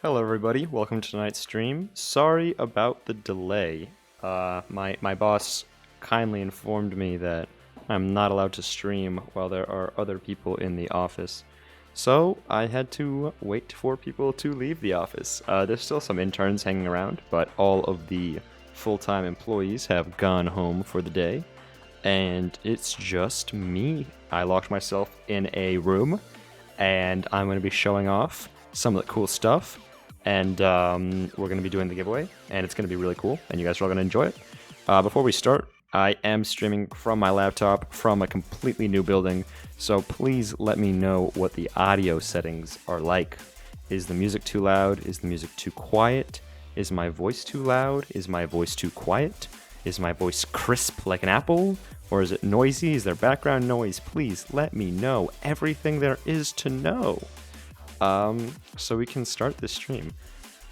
Hello everybody, welcome to tonight's stream. Sorry about the delay. My boss kindly informed me that I'm not allowed to stream while there are other people in the office. So I had to wait for people to leave the office. There's still some interns hanging around, but all of the full-time employees have gone home for the day. And it's just me. I locked myself in a room, and I'm going to be showing off some of the cool stuff. And we're going to be doing the giveaway, and it's going to be really cool, and you guys are all going to enjoy it. Before we start, I am streaming from my laptop from a completely new building, so please let me know what the audio settings are like. Is the music too loud? Is the music too quiet? Is my voice too loud? Is my voice too quiet? Is my voice crisp like an apple? Or is it noisy? Is there background noise? Please let me know everything there is to know. So we can start this stream.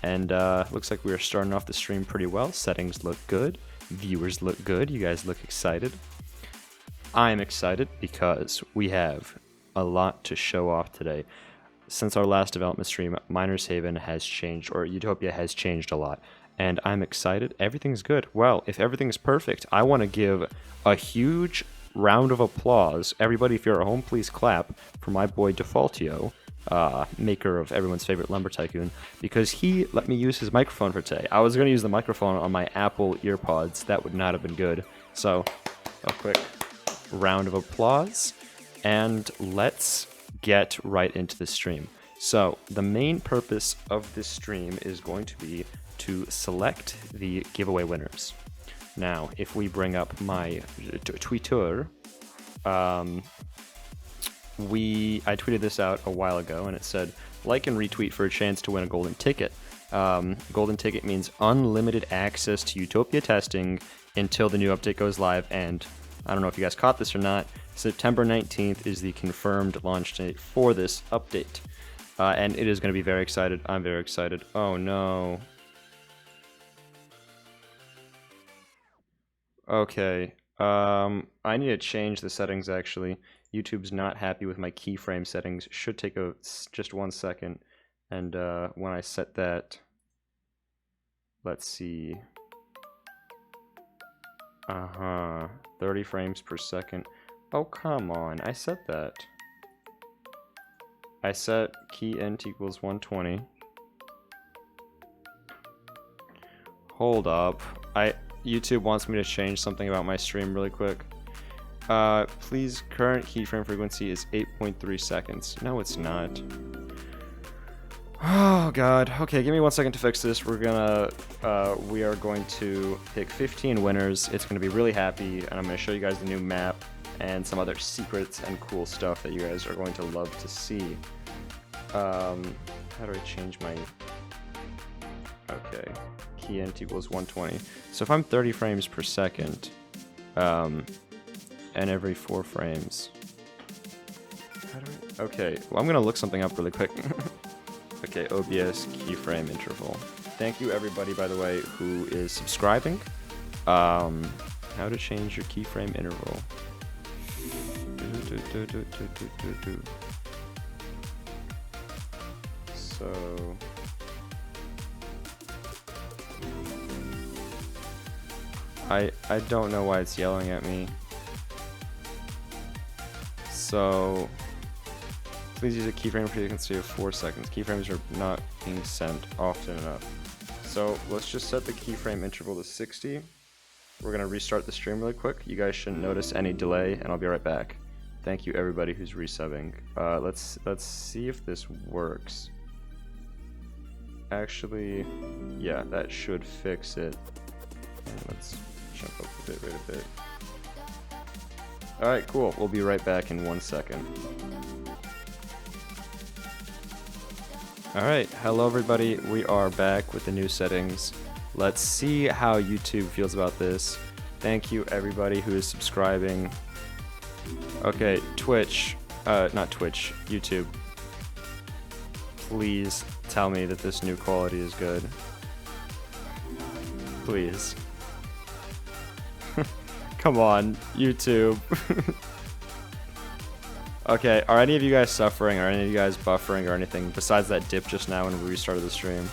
And looks like we are starting off the stream pretty well. Settings look good. Viewers look good. You guys look excited. I'm excited because we have a lot to show off today. Since our last development stream, Miner's Haven has changed, or Utopia has changed a lot. And I'm excited. Everything's good. Well, if everything's perfect, I want to give a huge round of applause. Everybody, if you're at home, please clap for my boy Defaultio, maker of everyone's favorite Lumber Tycoon, because he let me use his microphone for today. I was going to use the microphone on my Apple EarPods. That would not have been good. So, a quick round of applause, and let's get right into the stream. So, the main purpose of this stream is going to be to select the giveaway winners. Now, if we bring up my Twitter, I tweeted this out a while ago, and it said, like and retweet for a chance to win a golden ticket. Golden ticket means unlimited access to Utopia testing until the new update goes live, and I don't know if you guys caught this or not, September 19th is the confirmed launch date for this update. And it is going to be very excited. I'm very excited. Oh no. Okay. I need to change the settings actually. YouTube's not happy with my keyframe settings. Should take just 1 second. And when I set that, let's see. 30 frames per second. Oh, come on. I set that. I set key int equals 120. Hold up. YouTube wants me to change something about my stream really quick. Please, current keyframe frequency is 8.3 seconds. No, it's not. Oh god. Okay, give me 1 second to fix this. We are going to pick 15 winners. It's gonna be really happy, and I'm gonna show you guys the new map and some other secrets and cool stuff that you guys are going to love to see. How do I change my... Okay. Key int equals 120. So if I'm 30 frames per second, and every 4 frames... Okay, well I'm gonna look something up really quick. Okay, OBS keyframe interval. Thank you everybody, by the way, who is subscribing. How to change your keyframe interval. So... I don't know why it's yelling at me. So, please use a keyframe frequency of 4 seconds. Keyframes are not being sent often enough. So, let's just set the keyframe interval to 60. We're going to restart the stream really quick. You guys shouldn't notice any delay, and I'll be right back. Thank you everybody who's resubbing. Let's see if this works. Actually, yeah, that should fix it. And let's jump up a bit. Alright, cool. We'll be right back in 1 second. Alright, hello everybody. We are back with the new settings. Let's see how YouTube feels about this. Thank you everybody who is subscribing. Okay, Twitch. Not Twitch. YouTube. Please tell me that this new quality is good. Please. Come on, YouTube. Okay, are any of you guys suffering? Are any of you guys buffering or anything besides that dip just now when we restarted the stream?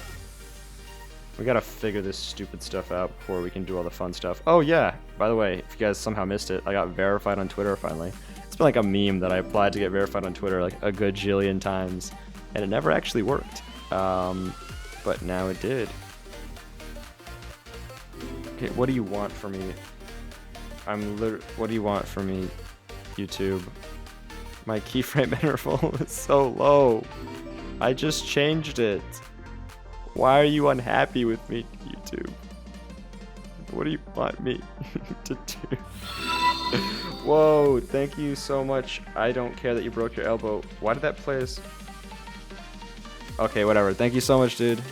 We gotta figure this stupid stuff out before we can do all the fun stuff. Oh yeah, by the way, if you guys somehow missed it, I got verified on Twitter finally. It's been like a meme that I applied to get verified on Twitter like a gajillion times, and it never actually worked. But now it did. Okay, what do you want from me? What do you want from me, YouTube? My keyframe interval is so low. I just changed it. Why are you unhappy with me, YouTube? What do you want me to do? Whoa, thank you so much. I don't care that you broke your elbow. Why did that play as... Okay, whatever. Thank you so much, dude.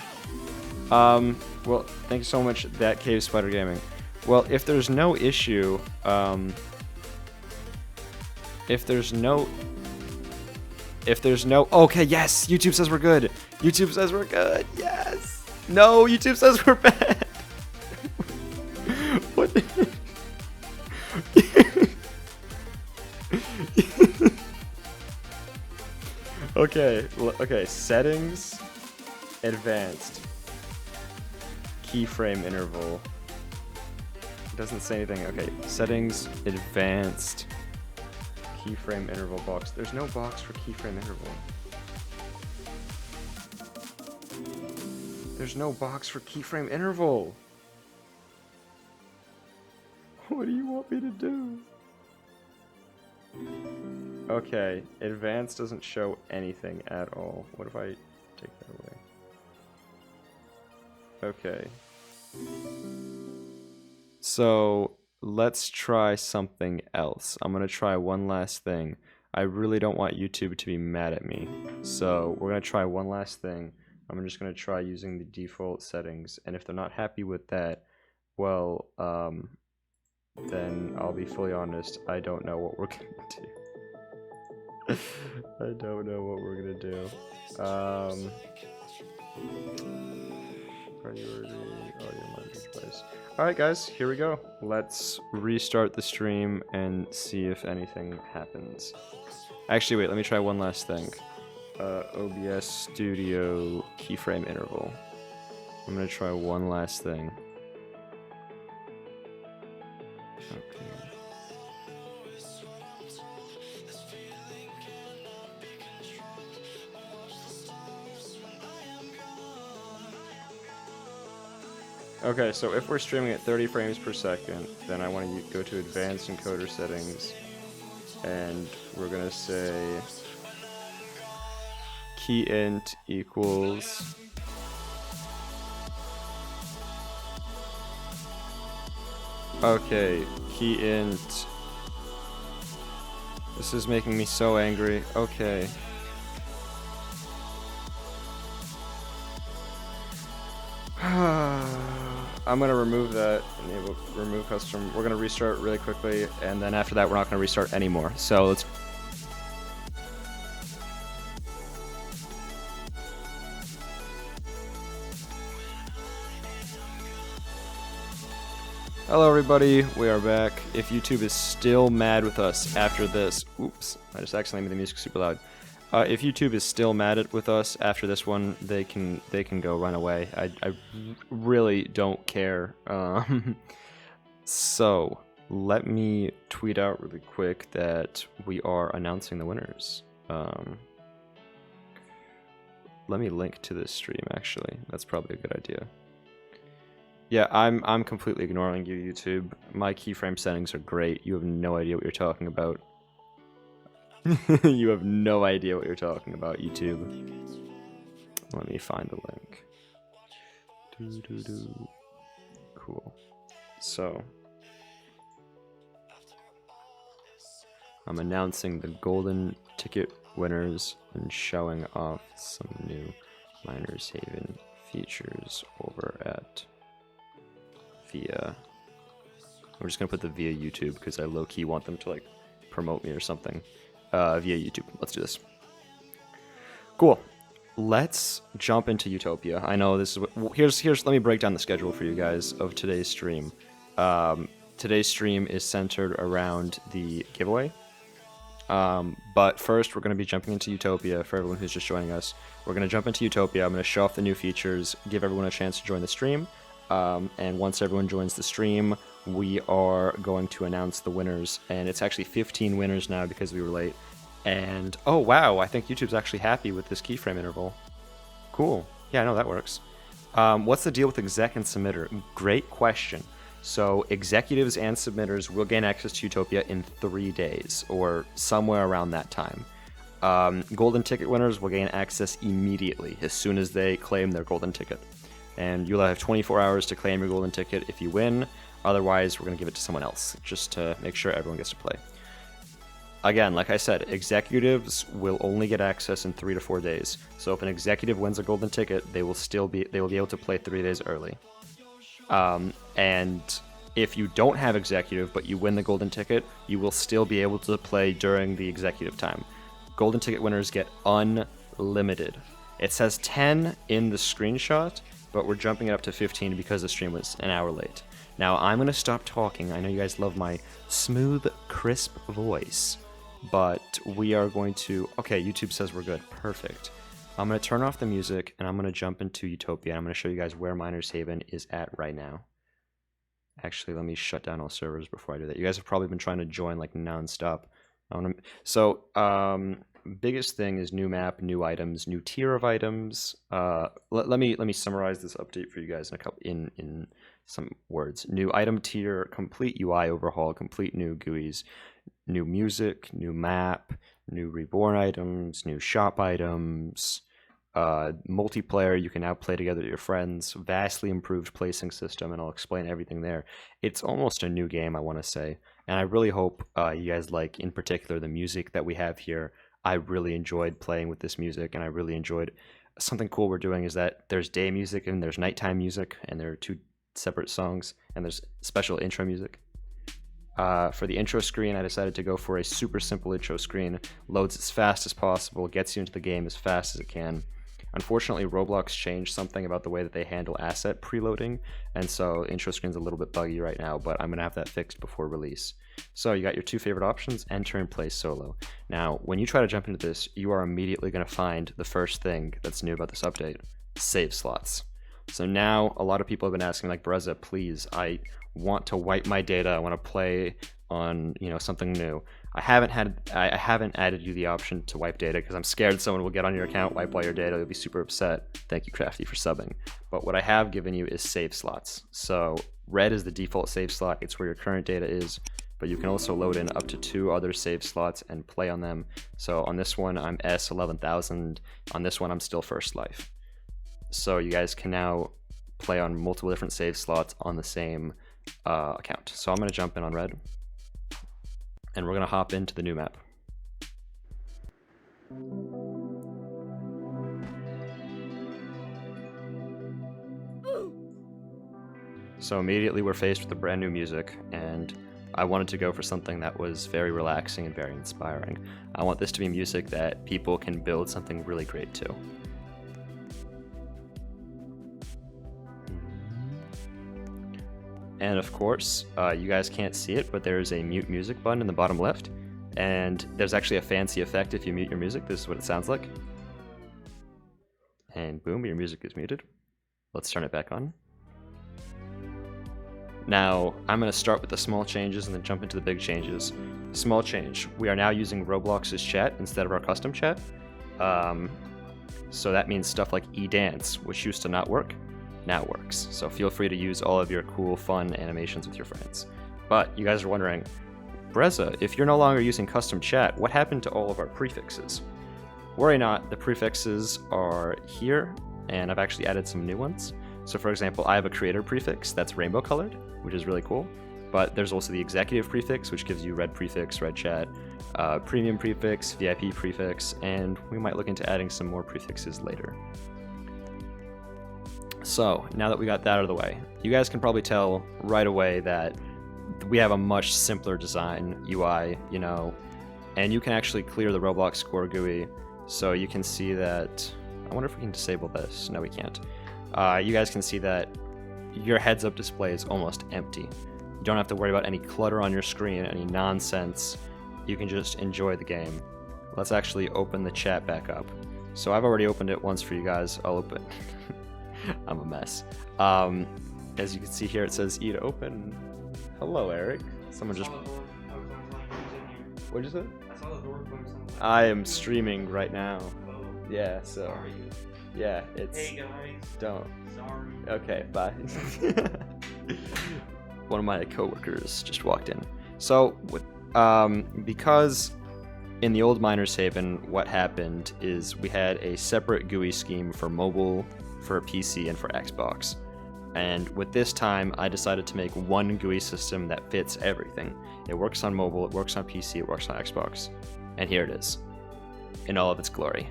Well, thank you so much, That Cave Spider Gaming. Well, if there's no issue, if there's no, okay, yes, YouTube says we're good. YouTube says we're good, yes. No, YouTube says we're bad. What? Okay, settings, advanced, keyframe interval. It doesn't say anything. Okay, settings, advanced, keyframe interval box. There's no box for keyframe interval. There's no box for keyframe interval. What do you want me to do? Okay, advanced doesn't show anything at all. What if I take that away? Okay. So, let's try something else. I'm gonna try one last thing. I really don't want YouTube to be mad at me. So, we're gonna try one last thing. I'm just gonna try using the default settings, and if they're not happy with that, well, then I'll be fully honest, I don't know what we're gonna do. I don't know what we're gonna do. Priority, audio monitor device. Alright guys, here we go. Let's restart the stream and see if anything happens. Actually, wait, let me try one last thing. OBS Studio keyframe interval. I'm gonna try one last thing. Okay, so if we're streaming at 30 frames per second, then I want to go to advanced encoder settings, and we're gonna say key int equals okay, key int. This is making me so angry. Okay. I'm gonna remove that, enable remove custom. We're gonna restart really quickly, and then after that we're not gonna restart anymore. So let's... Hello everybody, we are back. If YouTube is still mad with us after this... Oops, I just accidentally made the music super loud. If YouTube is still mad with us after this one, they can go run away. I really don't care. So let me tweet out really quick that we are announcing the winners. Let me link to this stream. Actually, that's probably a good idea. Yeah, I'm completely ignoring you, YouTube. My keyframe settings are great. You have no idea what you're talking about. You have no idea what you're talking about, YouTube. Let me find the link. Cool. So, I'm announcing the golden ticket winners and showing off some new Miners Haven features over at via... We're just gonna put the via YouTube because I low-key want them to like promote me or something. Via YouTube. Let's do this. Cool. Let's jump into Utopia. I know this is what, here's let me break down the schedule for you guys of today's stream. Today's stream is centered around the giveaway. But first, we're going to be jumping into Utopia for everyone who's just joining us. We're going to jump into Utopia. I'm going to show off the new features, give everyone a chance to join the stream. And once everyone joins the stream, we are going to announce the winners. And it's actually 15 winners now because we were late. And, oh wow, I think YouTube's actually happy with this keyframe interval. Cool. Yeah, I know that works. What's the deal with exec and submitter? Great question. So executives and submitters will gain access to Utopia in 3 days, or somewhere around that time. Golden ticket winners will gain access immediately, as soon as they claim their golden ticket. And you'll have 24 hours to claim your golden ticket if you win. Otherwise, we're going to give it to someone else, just to make sure everyone gets to play. Again, like I said, executives will only get access in 3 to 4 days. So if an executive wins a golden ticket, they will be able to play 3 days early. And if you don't have executive, but you win the golden ticket, you will still be able to play during the executive time. Golden ticket winners get unlimited. It says 10 in the screenshot, but we're jumping it up to 15 because the stream was an hour late. Now, I'm going to stop talking. I know you guys love my smooth, crisp voice, but we are going to... Okay, YouTube says we're good. Perfect. I'm going to turn off the music, and I'm going to jump into Utopia. I'm going to show you guys where Miners Haven is at right now. Actually, let me shut down all servers before I do that. You guys have probably been trying to join like non-stop. Biggest thing is new map, new items, new tier of items. Let me summarize this update for you guys in some words. New item tier, complete UI overhaul, complete new GUIs, new music, new map, new reborn items, new shop items, multiplayer, you can now play together with your friends, vastly improved placing system, and I'll explain everything there. It's almost a new game, I want to say, and I really hope you guys like, in particular, the music that we have here. I really enjoyed playing with this music, and I really enjoyed something cool we're doing is that there's day music and there's nighttime music, and there are 2 separate songs, and there's special intro music. For the intro screen, I decided to go for a super simple intro screen, loads as fast as possible, gets you into the game as fast as it can. Unfortunately, Roblox changed something about the way that they handle asset preloading, and so intro screen's a little bit buggy right now, but I'm going to have that fixed before release. So you got your 2 favorite options, enter and play solo. Now, when you try to jump into this, you are immediately going to find the first thing that's new about this update, save slots. So now, a lot of people have been asking, like, Berezaa, please, I want to wipe my data, I want to play on, something new. I haven't added you the option to wipe data because I'm scared someone will get on your account, wipe all your data, they'll be super upset. Thank you, Crafty, for subbing. But what I have given you is save slots. So red is the default save slot, it's where your current data is, but you can also load in up to 2 other save slots and play on them. So on this one, I'm S11000, on this one, I'm still first life. So you guys can now play on multiple different save slots on the same account. So I'm going to jump in on red, and we're going to hop into the new map. So immediately we're faced with the brand new music, and I wanted to go for something that was very relaxing and very inspiring. I want this to be music that people can build something really great to. And of course, you guys can't see it, but there's a mute music button in the bottom left, and there's actually a fancy effect if you mute your music. This is what it sounds like. And boom, your music is muted. Let's turn it back on. Now, I'm going to start with the small changes and then jump into the big changes. Small change, we are now using Roblox's chat instead of our custom chat. So that means stuff like eDance, which used to not work, now works. So feel free to use all of your cool, fun animations with your friends. But you guys are wondering, Berezaa, if you're no longer using custom chat, what happened to all of our prefixes? Worry not, the prefixes are here, and I've actually added some new ones. So for example, I have a creator prefix that's rainbow colored, which is really cool. But there's also the executive prefix, which gives you red prefix, red chat, premium prefix, VIP prefix, and we might look into adding some more prefixes later. So now that we got that out of the way, you guys can probably tell right away that we have a much simpler design UI, and you can actually clear the Roblox core GUI. So you can see that, I wonder if we can disable this. No, we can't. You guys can see that your heads up display is almost empty. You don't have to worry about any clutter on your screen, any nonsense. you can just enjoy the game. Let's actually open the chat back up. So I've already opened it once for you guys. I'll open. I'm a mess. As you can see here, it says E to open. Hello, Eric. Someone just. What'd you say? I saw the door close. I am streaming right now. Oh, Yeah, so. sorry. Yeah, it's. Hey guys. Don't. Sorry. Okay, bye. One of my coworkers just walked in. So, because in the old Miners Haven, what happened is we had a separate GUI scheme for mobile, for PC, and for Xbox. And with this time, I decided to make one GUI system that fits everything. It works on mobile, it works on PC, it works on Xbox. And here it is, in all of its glory.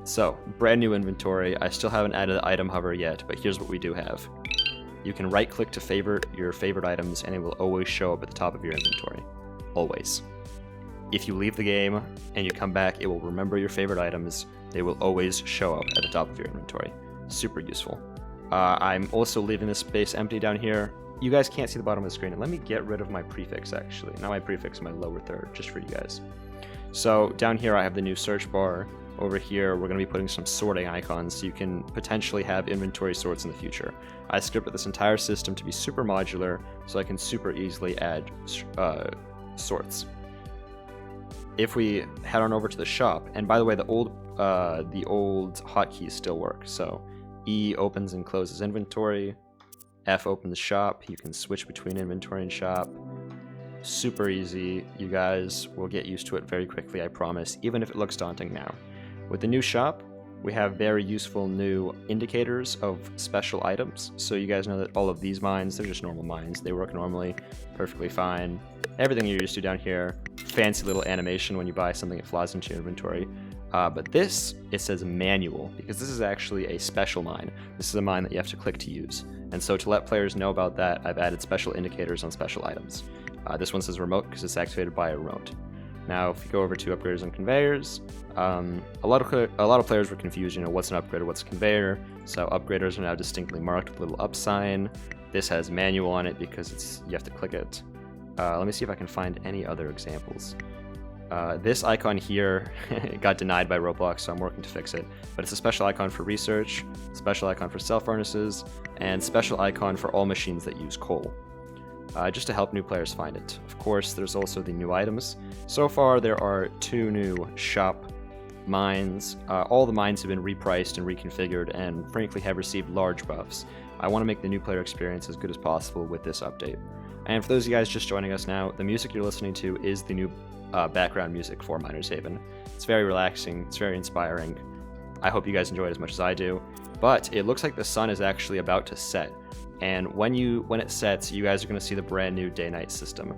So, brand new inventory. I still haven't added the item hover yet, but here's what we do have. You can right-click to favorite your favorite items, and it will always show up at the top of your inventory. Always. If you leave the game and you come back, it will remember your favorite items. They will always show up at the top of your inventory. Super useful. I'm also leaving this space empty down here. You guys can't see the bottom of the screen. And let me get rid of my prefix, actually. Not my prefix, my lower third, just for you guys. So down here, I have the new search bar. Over here, we're going to be putting some sorting icons so you can potentially have inventory sorts in the future. I scripted this entire system to be super modular so I can super easily add sorts. If we head on over to the shop, and by the way, the old hotkeys still work. So E opens and closes inventory, F opens shop. You can switch between inventory and shop. Super easy. You guys will get used to it very quickly, I promise, even if it looks daunting now. With the new shop, we have very useful new indicators of special items. So you guys know that all of these mines, they're just normal mines. They work normally, perfectly fine. Everything you're used to down here. Fancy little animation when you buy something, it flies into your inventory. But this, it says manual, because this is actually a special mine. This is a mine that you have to click to use. And so to let players know about that, I've added special indicators on special items. This one says remote because it's activated by a remote. Now, if you go over to upgraders and conveyors, a lot of players were confused, what's an upgrader, what's a conveyor. So upgraders are now distinctly marked with a little up sign. This has manual on it because you have to click it. Let me see if I can find any other examples. This icon here got denied by Roblox, so I'm working to fix it. But it's a special icon for research, special icon for cell furnaces, and special icon for all machines that use coal. Just to help new players find it. Of course, there's also the new items. So far, there are 2 new shop mines. All the mines have been repriced and reconfigured, and frankly have received large buffs. I want to make the new player experience as good as possible with this update. And for those of you guys just joining us now, the music you're listening to is the new background music for Miners Haven. It's very relaxing, it's very inspiring. I hope you guys enjoy it as much as I do. But it looks like the sun is actually about to set. And when it sets, you guys are going to see the brand new day-night system.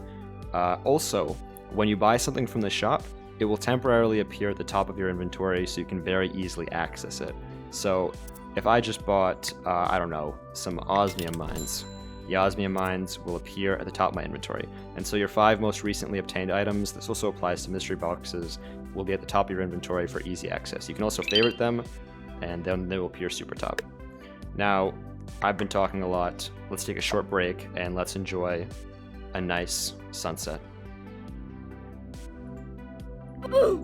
Also, when you buy something from the shop, it will temporarily appear at the top of your inventory so you can very easily access it. So if I just bought, I don't know, some osmium mines, the osmium mines will appear at the top of my inventory. And so your 5 most recently obtained items, this also applies to mystery boxes, will be at the top of your inventory for easy access. You can also favorite them, and then they will appear super top. Now, I've been talking a lot. Let's take a short break and let's enjoy a nice sunset. Woo!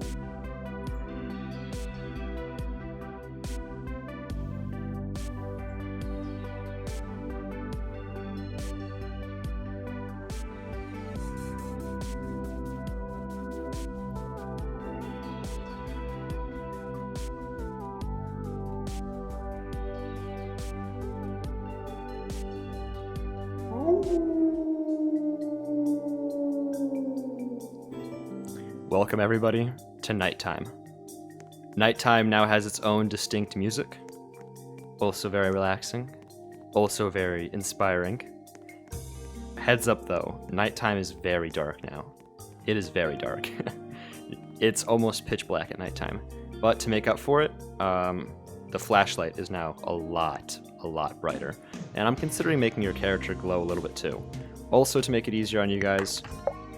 Welcome everybody to nighttime. Nighttime now has its own distinct music, also very relaxing, also very inspiring. Heads up though, nighttime is very dark now. It is very dark. It's almost pitch black at nighttime. But to make up for it, the flashlight is now a lot brighter. And I'm considering making your character glow a little bit too. Also, to make it easier on you guys,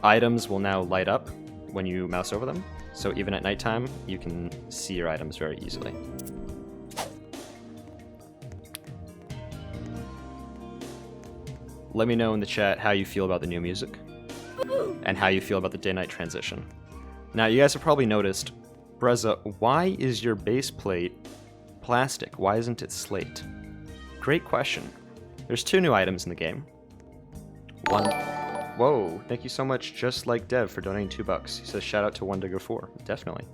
items will now light up when you mouse over them, so even at nighttime, you can see your items very easily. Let me know in the chat how you feel about the new music, and how you feel about the day-night transition. Now, you guys have probably noticed, Berezaa, why is your base plate plastic? Why isn't it slate? Great question. There's 2 new items in the game. One... Whoa, thank you so much, Just Like Dev, for donating $2. He says, shout out to OneDigger4. Definitely.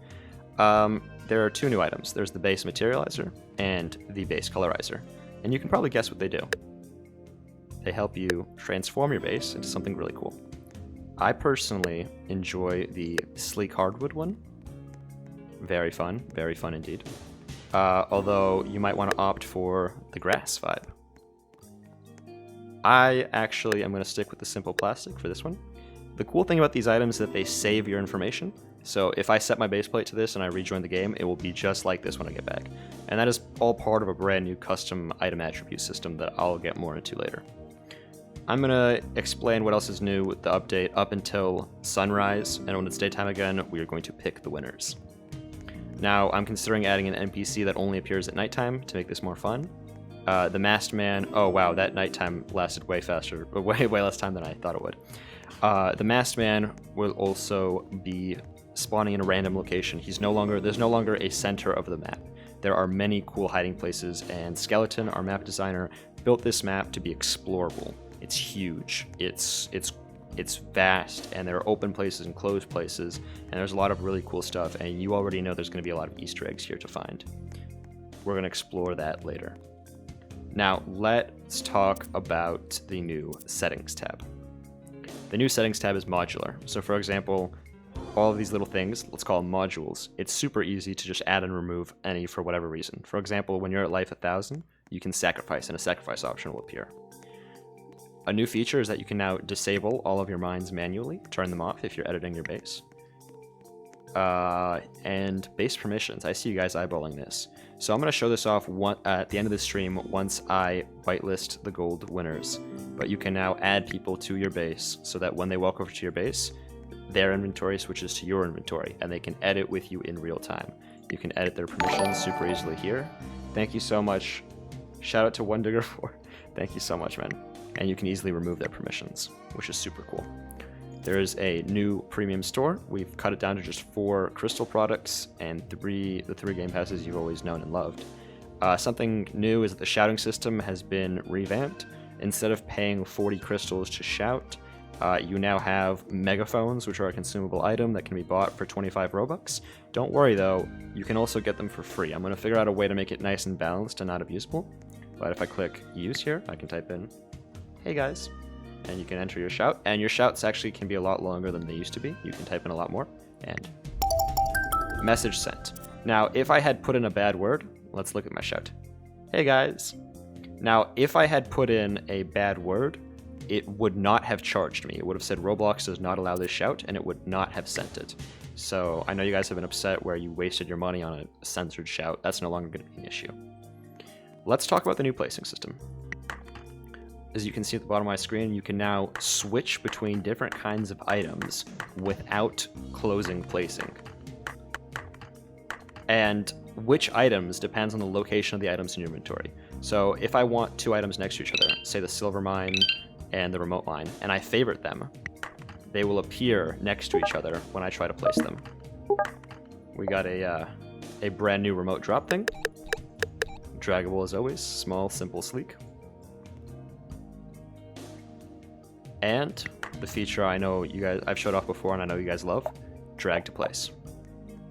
There are 2 new items. There's the base materializer and the base colorizer. And you can probably guess what they do. They help you transform your base into something really cool. I personally enjoy the sleek hardwood one. Very fun indeed. Although you might want to opt for the grass vibe. I actually am going to stick with the simple plastic for this one. The cool thing about these items is that they save your information. So if I set my base plate to this and I rejoin the game, it will be just like this when I get back. And that is all part of a brand new custom item attribute system that I'll get more into later. I'm going to explain what else is new with the update up until sunrise, and when it's daytime again, we are going to pick the winners. Now, I'm considering adding an NPC that only appears at nighttime to make this more fun. The masked man, oh wow, that nighttime lasted way faster, way less time than I thought it would. The masked man will also be spawning in a random location. There's no longer a center of the map. There are many cool hiding places, and Skeleton, our map designer, built this map to be explorable. It's huge, it's vast, and there are open places and closed places, and there's a lot of really cool stuff, and you already know there's going to be a lot of Easter eggs here to find. We're going to explore that later. Now, let's talk about the new settings tab. The new settings tab is modular. So for example, all of these little things, let's call them modules. It's super easy to just add and remove any for whatever reason. For example, when you're at life 1000, you can sacrifice, and a sacrifice option will appear. A new feature is that you can now disable all of your mines manually, turn them off if you're editing your base. And base permissions. I see you guys eyeballing this. So I'm going to show this off at the end of the stream once I whitelist the gold winners. But you can now add people to your base so that when they walk over to your base, their inventory switches to your inventory, and they can edit with you in real time. You can edit their permissions super easily here. Thank you so much. Shout out to OneDigger4. Thank you so much, man. And you can easily remove their permissions, which is super cool. There is a new premium store. We've cut it down to just 4 crystal products and the 3 game passes you've always known and loved. Something new is that the shouting system has been revamped. Instead of paying 40 crystals to shout, you now have megaphones, which are a consumable item that can be bought for 25 Robux. Don't worry though, you can also get them for free. I'm going to figure out a way to make it nice and balanced and not abusable. But if I click use here, I can type in, hey guys, and you can enter your shout, and your shouts actually can be a lot longer than they used to be. You can type in a lot more, and message sent. Now, if I had put in a bad word, let's look at my shout. Hey guys. Now, if I had put in a bad word, it would not have charged me. It would have said Roblox does not allow this shout, and it would not have sent it. So I know you guys have been upset where you wasted your money on a censored shout. That's no longer going to be an issue. Let's talk about the new placing system. As you can see at the bottom of my screen, you can now switch between different kinds of items without closing placing. And which items depends on the location of the items in your inventory. So if I want 2 items next to each other, say the silver mine and the remote mine, and I favorite them, they will appear next to each other when I try to place them. We got a brand new remote drop thing. Draggable as always, small, simple, sleek. And the feature I know you guys, I've showed off before and I know you guys love, drag to place.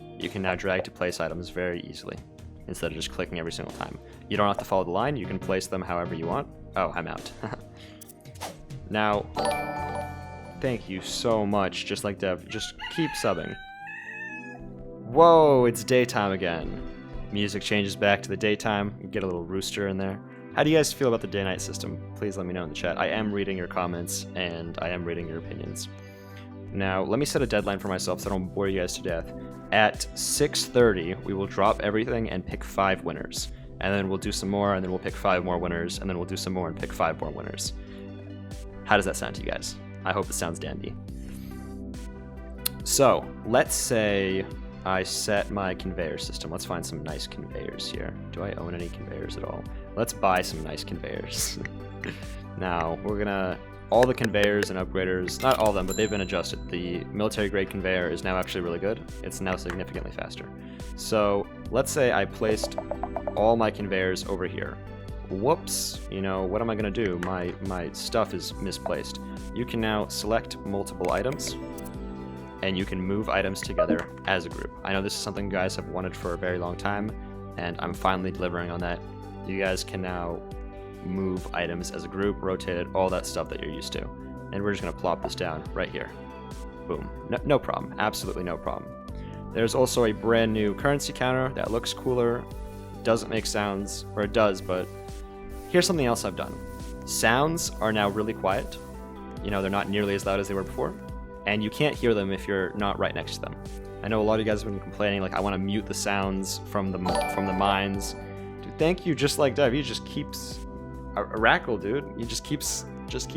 You can now drag to place items very easily instead of just clicking every single time. You don't have to follow the line, you can place them however you want. Oh, I'm out. Now, thank you so much, Just Like Dev, just keep subbing. Whoa, it's daytime again. Music changes back to the daytime, you get a little rooster in there. How do you guys feel about the day-night system? Please let me know in the chat. I am reading your comments, and I am reading your opinions. Now, let me set a deadline for myself so I don't bore you guys to death. At 6:30, we will drop everything and pick 5 winners. And then we'll do some more, and then we'll pick 5 more winners, and then we'll do some more and pick 5 more winners. How does that sound to you guys? I hope it sounds dandy. So, let's say I set my conveyor system. Let's find some nice conveyors here. Do I own any conveyors at all? Let's buy some nice conveyors. Now, we're gonna... all the conveyors and upgraders, not all of them, but they've been adjusted. The military grade conveyor is now actually really good. It's now significantly faster. So let's say I placed all my conveyors over here. Whoops, you know, what am I gonna do? My stuff is misplaced. You can now select multiple items, and you can move items together as a group. I know this is something you guys have wanted for a very long time, and I'm finally delivering on that. You guys can now move items as a group, rotate it, all that stuff that you're used to. And we're just gonna plop this down right here. Boom, no problem, absolutely no problem. There's also a brand new currency counter that looks cooler, doesn't make sounds, or it does, but here's something else I've done. Sounds are now really quiet. You know, they're not nearly as loud as they were before, and you can't hear them if you're not right next to them. I know a lot of you guys have been complaining, like, I want to mute the sounds from the mines. Dude, thank you, Just Like Dev. He just keeps a Raffle, dude. He just keeps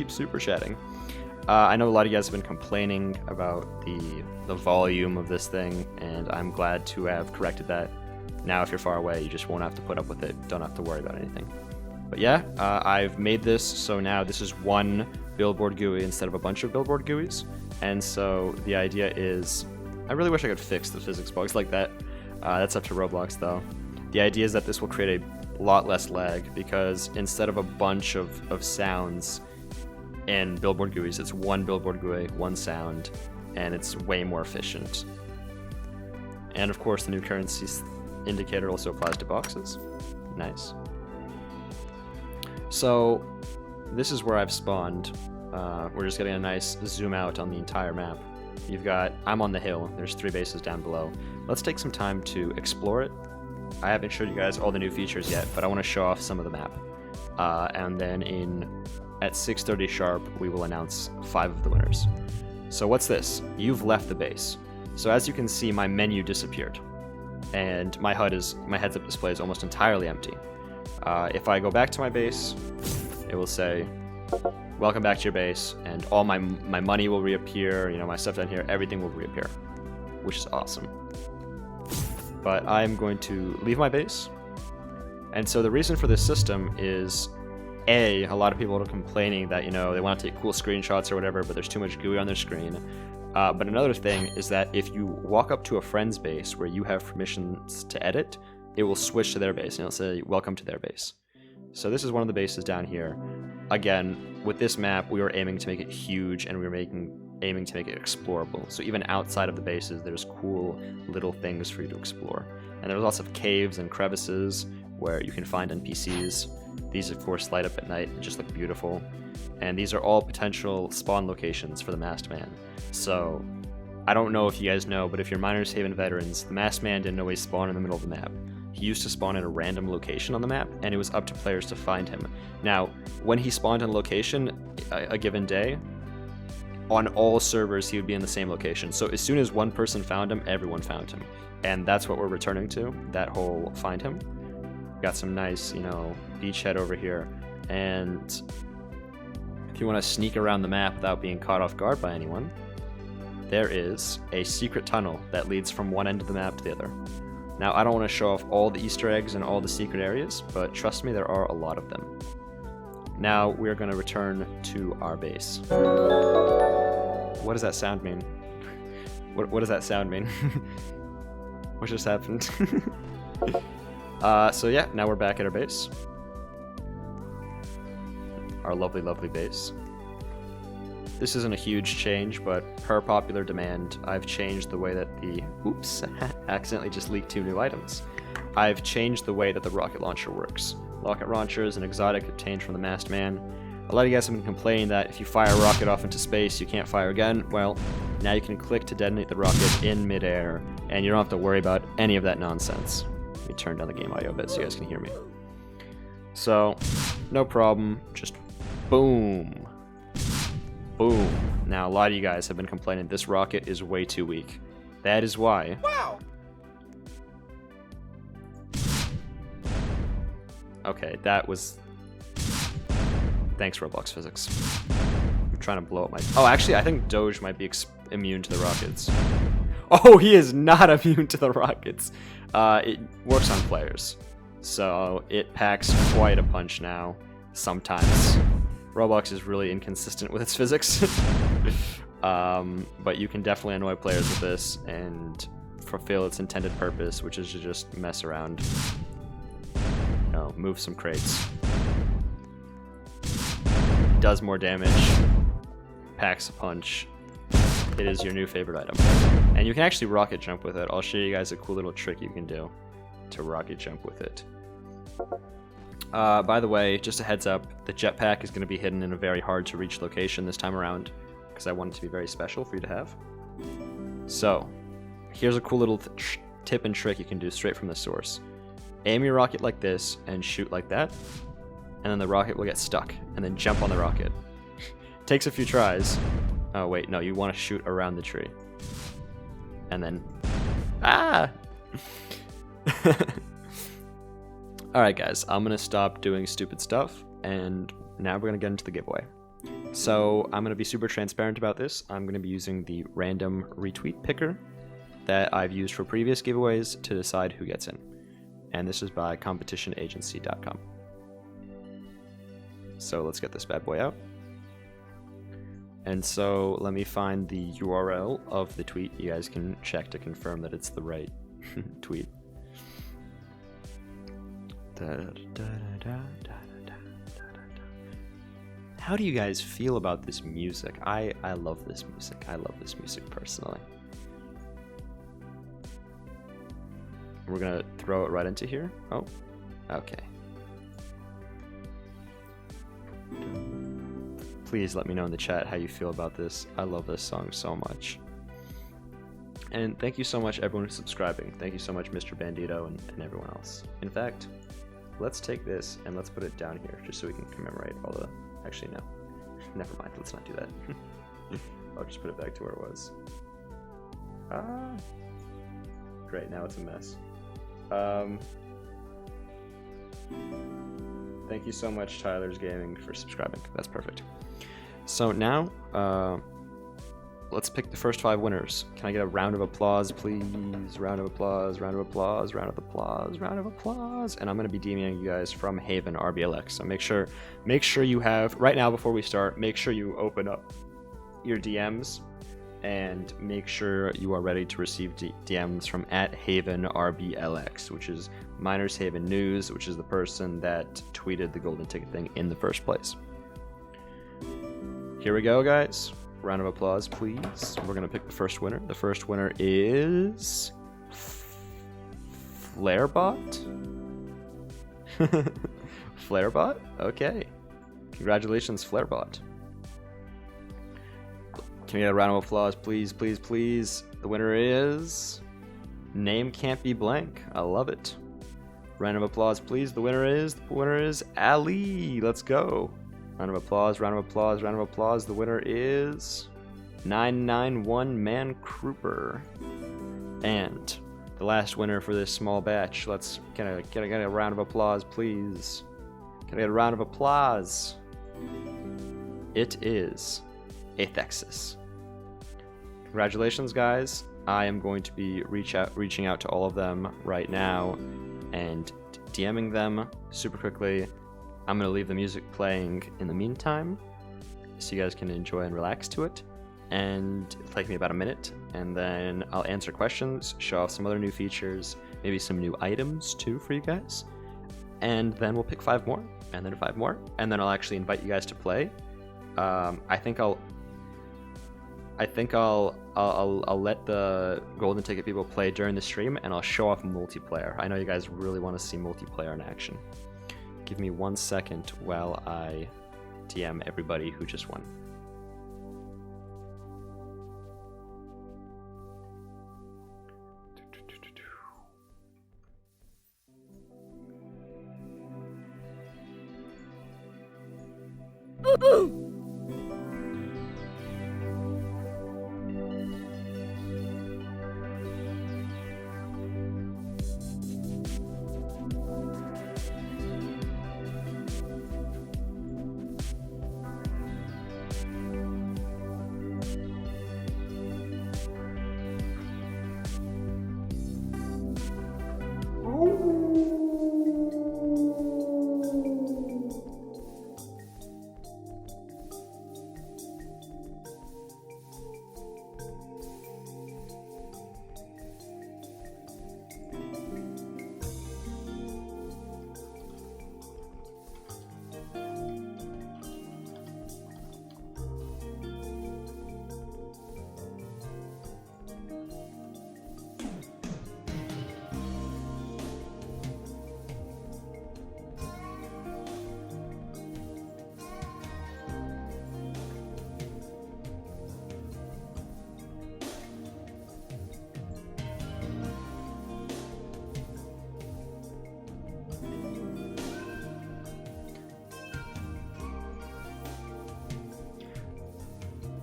super chatting. I know a lot of you guys have been complaining about the volume of this thing, and I'm glad to have corrected that. Now, if you're far away, you just won't have to put up with it. Don't have to worry about anything. But yeah, I've made this so now this is one billboard GUI instead of a bunch of billboard GUIs. And so the idea is, I really wish I could fix the physics bugs like that. That's up to Roblox though. The idea is that this will create a lot less lag, because instead of a bunch of sounds in billboard GUIs, it's one billboard GUI, one sound, and it's way more efficient. And of course the new currency indicator also applies to boxes. Nice. So this is where I've spawned. We're just getting a nice zoom out on the entire map. You've got, I'm on the hill, there's 3 bases down below. Let's take some time to explore it. I haven't showed you guys all the new features yet, but I want to show off some of the map. And then at 6:30 sharp, we will announce 5 of the winners. So what's this? You've left the base. So as you can see, my menu disappeared. And my heads-up display is almost entirely empty. If I go back to my base, it will say, welcome back to your base, and all my money will reappear, you know, my stuff down here, everything will reappear, which is awesome. But I'm going to leave my base. And so the reason for this system is, a lot of people are complaining that, you know, they want to take cool screenshots or whatever, but there's too much GUI on their screen. But another thing is that if you walk up to a friend's base where you have permissions to edit, it will switch to their base, and it'll say, welcome to their base. So this is one of the bases down here. Again, with this map, we were aiming to make it huge, and we were aiming to make it explorable. So even outside of the bases, there's cool little things for you to explore. And there's lots of caves and crevices where you can find NPCs. These, of course, light up at night and just look beautiful. And these are all potential spawn locations for the Masked Man. So, I don't know if you guys know, but if you're Miners Haven veterans, the Masked Man didn't always spawn in the middle of the map. He used to spawn in a random location on the map, and it was up to players to find him. Now, when he spawned in a location, a given day, on all servers he would be in the same location. So as soon as one person found him, everyone found him. And that's what we're returning to, that whole find him. Got some nice, you know, beachhead over here. And if you want to sneak around the map without being caught off guard by anyone, there is a secret tunnel that leads from one end of the map to the other. Now, I don't want to show off all the Easter eggs and all the secret areas, but trust me, there are a lot of them. Now, we're going to return to our base. What does that sound mean? What does that sound mean? What just happened? So yeah, now we're back at our base. Our lovely, lovely base. This isn't a huge change, but per popular demand, I've changed the way that the... Oops, accidentally just leaked 2 new items. I've changed the way that the rocket launcher works. Rocket launcher is an exotic obtained from the Masked Man. A lot of you guys have been complaining that if you fire a rocket off into space, you can't fire again. Well, now you can click to detonate the rocket in midair, and you don't have to worry about any of that nonsense. Let me turn down the game audio a bit so you guys can hear me. So, no problem, just boom. Boom. Now, a lot of you guys have been complaining this rocket is way too weak. That is why... Wow! Okay, that was... Thanks, Roblox Physics. I'm trying to blow up my... Oh, actually, I think Doge might be immune to the rockets. Oh, he is not immune to the rockets. It works on players. So, it packs quite a punch now. Sometimes. Roblox is really inconsistent with its physics. But you can definitely annoy players with this and fulfill its intended purpose, which is to just mess around. You know, move some crates. Does more damage. Packs a punch. It is your new favorite item. And you can actually rocket jump with it. I'll show you guys a cool little trick you can do to rocket jump with it. By the way, just a heads up, the jetpack is going to be hidden in a very hard to reach location this time around, because I want it to be very special for you to have. So, here's a cool little tip and trick you can do straight from the source. Aim your rocket like this and shoot like that, and then the rocket will get stuck, and then jump on the rocket. Takes a few tries. Oh wait, no, you want to shoot around the tree. And then... Ah! Alright guys, I'm going to stop doing stupid stuff, and now we're going to get into the giveaway. So, I'm going to be super transparent about this. I'm going to be using the random retweet picker that I've used for previous giveaways to decide who gets in. And this is by competitionagency.com. So let's get this bad boy out. And so let me find the URL of the tweet. You guys can check to confirm that it's the right tweet. How do you guys feel about this music? I love this music. I love this music personally. We're gonna throw it right into here. Oh, okay. Please let me know in the chat how you feel about this. I love this song so much. And thank you so much everyone who's subscribing. Thank you so much Mr. Bandito and everyone else. In fact, let's take this and let's put it down here just so we can commemorate all the... Actually, no. Never mind, let's not do that. I'll just put it back to where it was. Great, now it's a mess. Thank you so much, Tyler's Gaming, for subscribing. That's perfect. So now, let's pick the first 5 winners. Can I get a round of applause, please? Round of applause, round of applause, round of applause, round of applause. And I'm going to be DMing you guys from Haven RBLX. So make sure you have, right now before we start, make sure you open up your DMs and make sure you are ready to receive DMs from @HavenRBLX, which is Miners Haven News, which is the person that tweeted the golden ticket thing in the first place. Here we go, guys. Round of applause, please. We're gonna pick the first winner. The first winner is Flarebot. Flarebot? Okay. Congratulations, Flarebot. Can we get a round of applause, please, please, please? The winner is... Name can't be blank. I love it. Round of applause, please. The winner is Ali. Let's go. Round of applause, round of applause, round of applause. The winner is 991 Man Crooper. And the last winner for this small batch. Can I get a round of applause, please? Can I get a round of applause? It is Athexis. Congratulations, guys. I am going to be reaching out to all of them right now and DMing them super quickly. I'm going to leave the music playing in the meantime so you guys can enjoy and relax to it. And it'll take me about a minute, and then I'll answer questions, show off some other new features, maybe some new items too for you guys. And then we'll pick 5 more, and then 5 more, and then I'll actually invite you guys to play. I think I'll let the golden ticket people play during the stream, and I'll show off multiplayer. I know you guys really want to see multiplayer in action. Give me 1 second while I DM everybody who just won.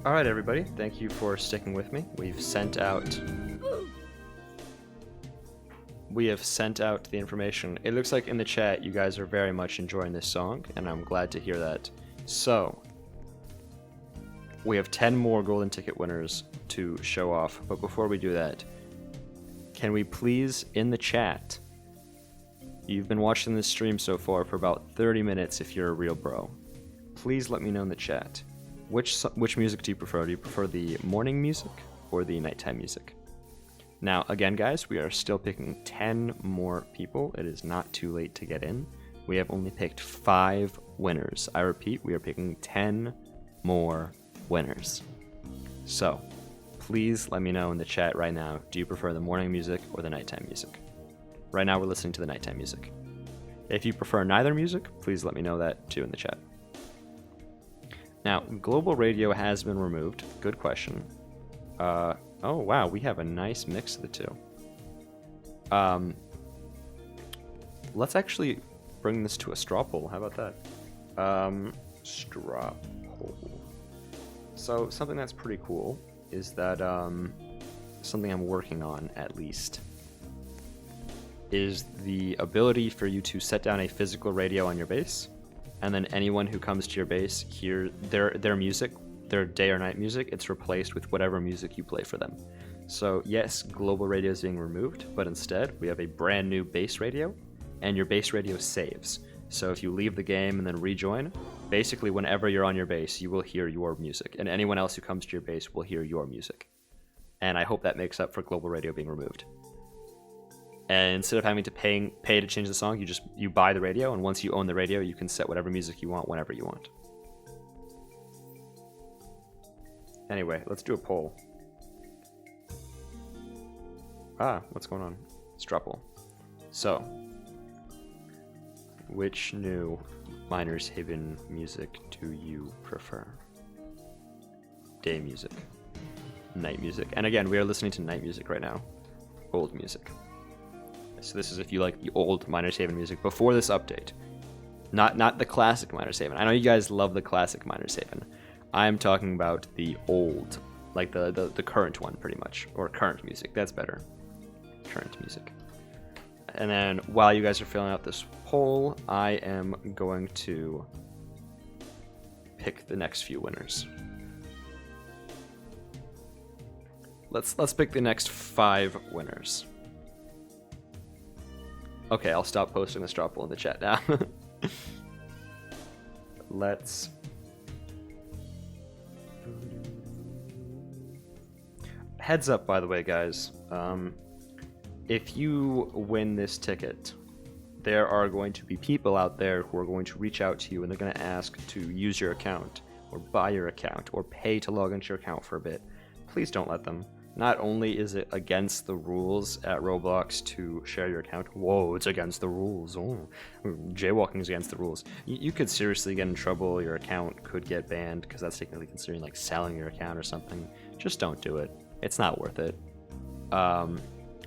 Alright everybody, thank you for sticking with me. We have sent out the information. It looks like in the chat you guys are very much enjoying this song, and I'm glad to hear that. So, we have 10 more golden ticket winners to show off, but before we do that, can we please, in the chat, you've been watching this stream so far for about 30 minutes if you're a real bro. Please let me know in the chat. Which music do you prefer? Do you prefer the morning music or the nighttime music? Now, again, guys, we are still picking 10 more people. It is not too late to get in. We have only picked 5 winners. I repeat, we are picking 10 more winners. So, please let me know in the chat right now, do you prefer the morning music or the nighttime music? Right now, we're listening to the nighttime music. If you prefer neither music, please let me know that too in the chat. Now, global radio has been removed. Good question. Oh wow, we have a nice mix of the two. Let's actually bring this to a straw poll. How about that? Straw poll. So something that's pretty cool is that something I'm working on at least is the ability for you to set down a physical radio on your base, and then anyone who comes to your base hear their music, their day or night music, it's replaced with whatever music you play for them. So yes, global radio is being removed, but instead we have a brand new base radio, and your base radio saves. So if you leave the game and then rejoin, basically whenever you're on your base, you will hear your music, and anyone else who comes to your base will hear your music. And I hope that makes up for global radio being removed. And instead of having to pay to change the song, you buy the radio, and once you own the radio, you can set whatever music you want whenever you want. Anyway, let's do a poll. What's going on? Straw poll. So, which new Miners Haven music do you prefer? Day music, night music, and again, we are listening to night music right now. Old music. So this is if you like the old Miners Haven music before this update. Not the classic Miners Haven. I know you guys love the classic Miners Haven. I'm talking about the old, like the current one pretty much, or current music. That's better. Current music. And then while you guys are filling out this poll, I am going to pick the next few winners. Let's pick the next 5 winners. Okay, I'll stop posting the straw poll in the chat now. Let's... Heads up, by the way, guys. If you win this ticket, there are going to be people out there who are going to reach out to you, and they're going to ask to use your account, or buy your account, or pay to log into your account for a bit. Please don't let them. Not only is it against the rules at Roblox to share your account, whoa, it's against the rules, oh, jaywalking is against the rules. You could seriously get in trouble, your account could get banned, because that's technically considering like selling your account or something. Just don't do it. It's not worth it.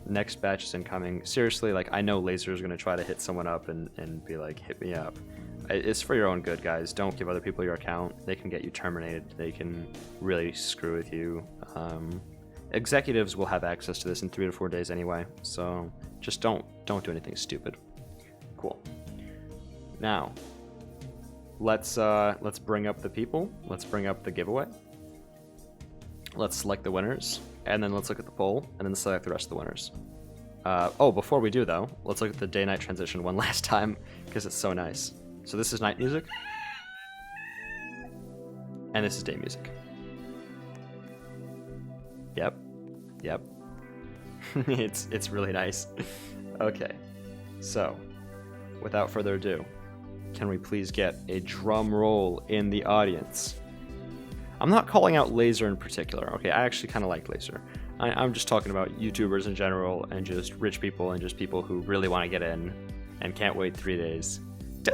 Next batch is incoming. Seriously, like, I know Laser is going to try to hit someone up and be like, hit me up. It's for your own good, guys. Don't give other people your account. They can get you terminated. They can really screw with you. Executives will have access to this in 3 to 4 days anyway, so just don't do anything stupid. Cool. Now, let's bring up the people. Let's bring up the giveaway. Let's select the winners, and then let's look at the poll, and then select the rest of the winners. Before we do though, let's look at the day-night transition one last time, because it's so nice. So this is night music, and this is day music. Yep. It's really nice. Okay, so without further ado, can we please get a drum roll in the audience? I'm not calling out Laser in particular. Okay, I actually kind of like Laser. I'm just talking about YouTubers in general, and just rich people, and just people who really want to get in and can't wait 3 days.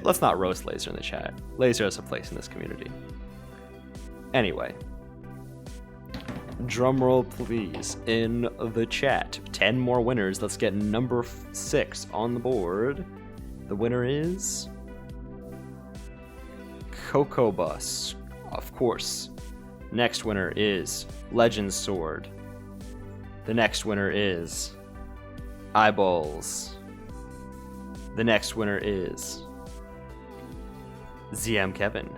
Let's not roast Laser in the chat. Laser has a place in this community. Anyway. Drumroll, please, in the chat. 10 more winners. Let's get number 6 on the board. The winner is... Coco Bus. Of course. Next winner is Legend's Sword. The next winner is Eyeballs. The next winner is ZM Kevin.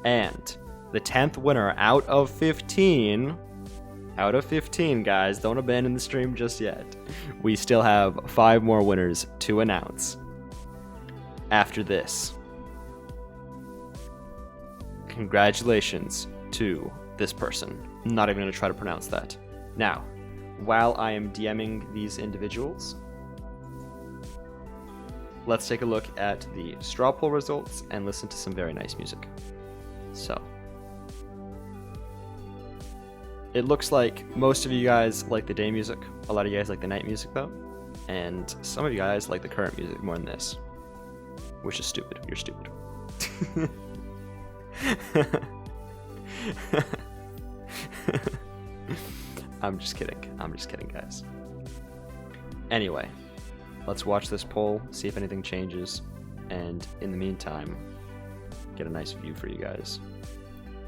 And the 10th winner out of 15, guys, don't abandon the stream just yet. We still have 5 more winners to announce after this. Congratulations to this person. I'm not even going to try to pronounce that. Now, while I am DMing these individuals, let's take a look at the straw poll results and listen to some very nice music. So, it looks like most of you guys like the day music. A lot of you guys like the night music though. And some of you guys like the current music more than this. Which is stupid. You're stupid. I'm just kidding, guys. Anyway, let's watch this poll, see if anything changes, and in the meantime, get a nice view for you guys.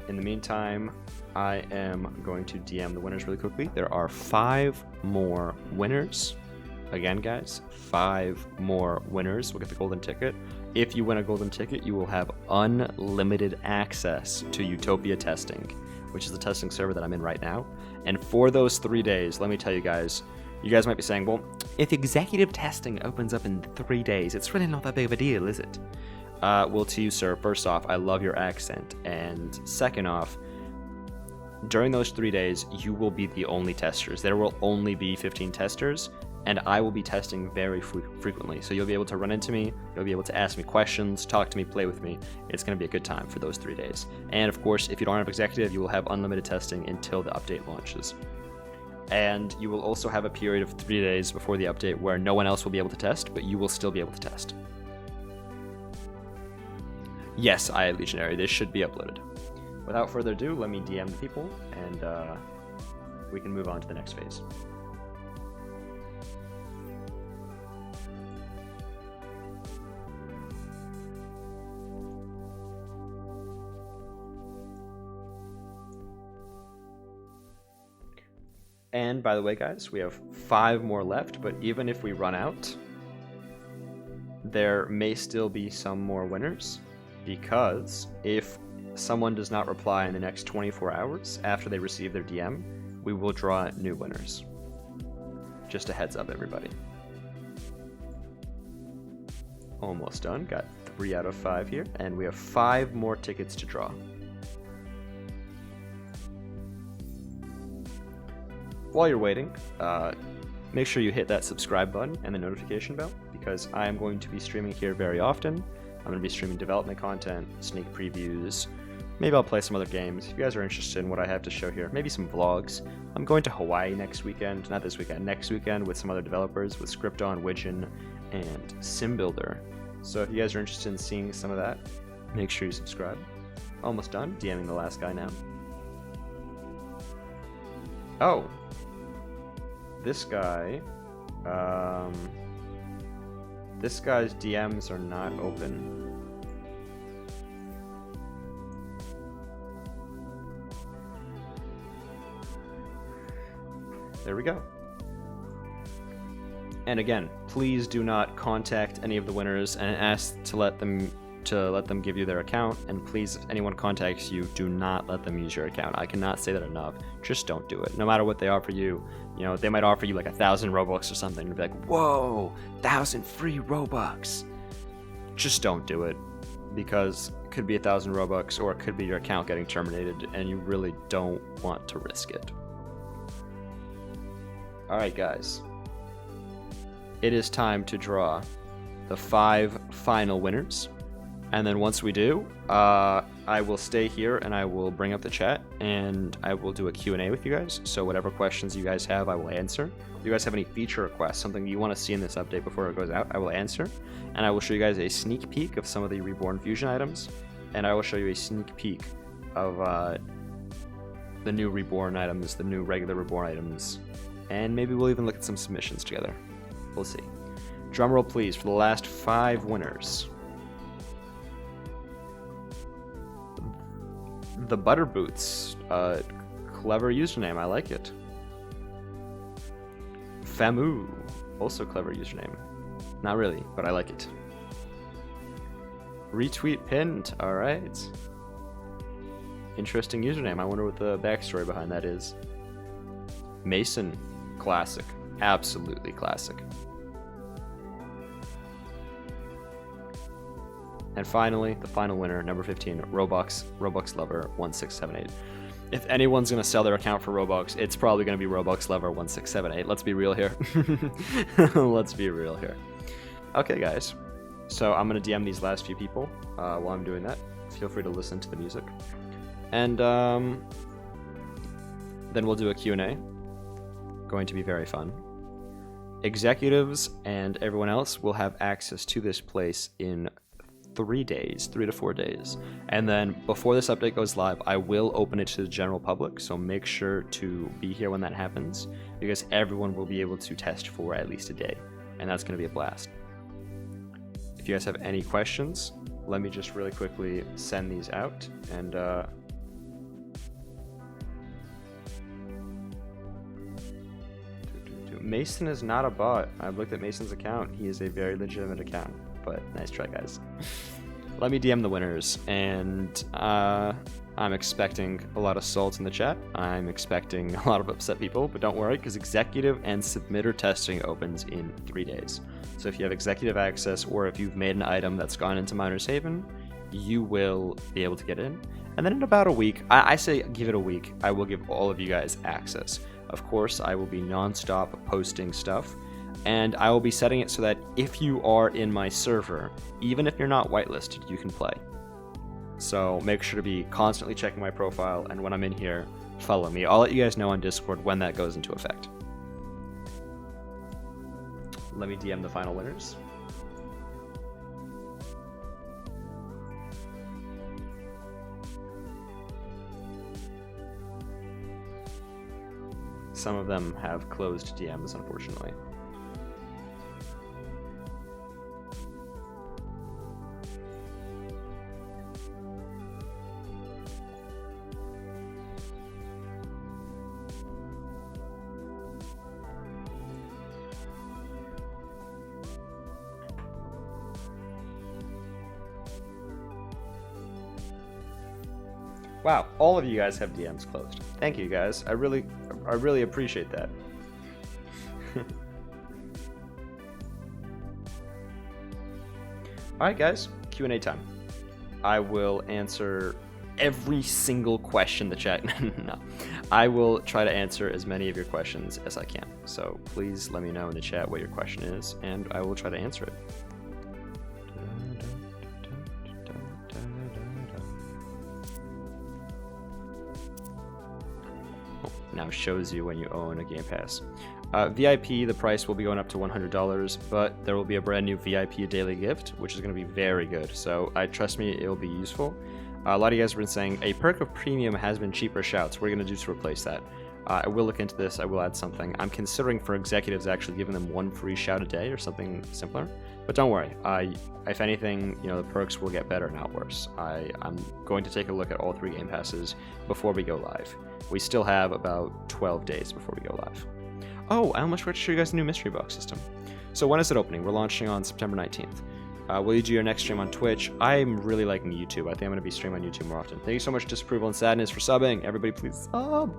In the meantime, I am going to DM the winners really quickly. There are 5 more winners. Again, guys, 5 more winners will get the golden ticket. If you win a golden ticket, you will have unlimited access to Utopia testing, which is the testing server that I'm in right now. And for those 3 days, let me tell you guys might be saying, well, if executive testing opens up in 3 days, it's really not that big of a deal, is it? Well, to you, sir, first off, I love your accent. And second off, during those 3 days, you will be the only testers. There will only be 15 testers, and I will be testing very frequently. So you'll be able to run into me, you'll be able to ask me questions, talk to me, play with me. It's going to be a good time for those 3 days. And of course, if you don't have executive, you will have unlimited testing until the update launches. And you will also have a period of 3 days before the update where no one else will be able to test, but you will still be able to test. Yes, I am Legionary. This should be uploaded. Without further ado, let me DM the people, and we can move on to the next phase. And by the way, guys, we have 5 more left, but even if we run out, there may still be some more winners, because if someone does not reply in the next 24 hours after they receive their DM, we will draw new winners. Just a heads up, everybody. Almost done. Got 3 out of 5 here, and we have 5 more tickets to draw. While you're waiting, make sure you hit that subscribe button and the notification bell, because I am going to be streaming here very often. I'm going to be streaming development content, sneak previews, maybe I'll play some other games. If you guys are interested in what I have to show here, maybe some vlogs. I'm going to Hawaii next weekend, not this weekend, next weekend with some other developers, with Scripton, Widgeon, and SimBuilder. So if you guys are interested in seeing some of that, make sure you subscribe. Almost done, DMing the last guy now. Oh! This guy, this guy's DMs are not open. There we go. And again, please do not contact any of the winners and ask to let them give you their account, and please, if anyone contacts you, do not let them use your account. I cannot say that enough. Just don't do it. No matter what they offer you, you know, they might offer you like 1,000 Robux or something, and be like, whoa, 1,000 free Robux. Just don't do it, because it could be 1,000 Robux, or it could be your account getting terminated, and you really don't want to risk it. Alright guys, it is time to draw the 5 final winners. And then once we do, I will stay here and I will bring up the chat and I will do a Q&A with you guys. So whatever questions you guys have, I will answer. If you guys have any feature requests, something you want to see in this update before it goes out, I will answer. And I will show you guys a sneak peek of some of the Reborn Fusion items. And I will show you a sneak peek of the new Reborn items, the new regular Reborn items. And maybe we'll even look at some submissions together. We'll see. Drumroll please for the last 5 winners. the Butter Boots. Clever username, I like it. Famu, also clever username. Not really, but I like it. Retweet pinned, alright. Interesting username. I wonder what the backstory behind that is. Mason, classic. Absolutely classic. And finally, the final winner, number 15, Roblox Lover 1678. If anyone's gonna sell their account for Roblox, it's probably gonna be Roblox Lover 1678. Let's be real here. Let's be real here. Okay, guys. So I'm gonna DM these last few people while I'm doing that. Feel free to listen to the music, and then we'll do a Q&A. Going to be very fun. Executives and everyone else will have access to this place in 3 days, 3 to 4 days. And then before this update goes live, I will open it to the general public, so make sure to be here when that happens, because everyone will be able to test for at least a day, and that's going to be a blast. If you guys have any questions, let me just really quickly send these out, and Mason is not a bot. I've looked at Mason's account. He is a very legitimate account, but nice try, guys. Let me DM the winners, and I'm expecting a lot of salt in the chat. I'm expecting a lot of upset people, but don't worry, because executive and submitter testing opens in 3 days. So if you have executive access, or if you've made an item that's gone into Miner's Haven, you will be able to get in. And then in about a week, I say give it a week, I will give all of you guys access. Of course, I will be non-stop posting stuff, and I will be setting it so that if you are in my server, even if you're not whitelisted, you can play. So make sure to be constantly checking my profile, and when I'm in here, follow me. I'll let you guys know on Discord when that goes into effect. Let me DM the final winners. Some of them have closed DMs, unfortunately. Wow, all of you guys have DMs closed. Thank you, guys. I really appreciate that. Alright, guys, Q&A time. I will answer every single question the chat... No. I will try to answer as many of your questions as I can. So please let me know in the chat what your question is, and I will try to answer it. Now shows you when you own a Game Pass. VIP, the price will be going up to $100, but there will be a brand new VIP daily gift, which is going to be very good. So trust me, it will be useful. A lot of you guys have been saying a perk of premium has been cheaper shouts. What are you going to do to replace that? I will look into this. I will add something. I'm considering for executives actually giving them 1 free shout a day or something simpler. But don't worry. If anything, the perks will get better, not worse. I'm going to take a look at all 3 Game Passes before we go live. We still have about 12 days before we go live. Oh, I almost forgot to show you guys the new mystery box system. So when is it opening? We're launching on September 19th. Will you do your next stream on Twitch? I'm really liking YouTube. I think I'm going to be streaming on YouTube more often. Thank you so much, Disapproval and Sadness, for subbing. Everybody please sub.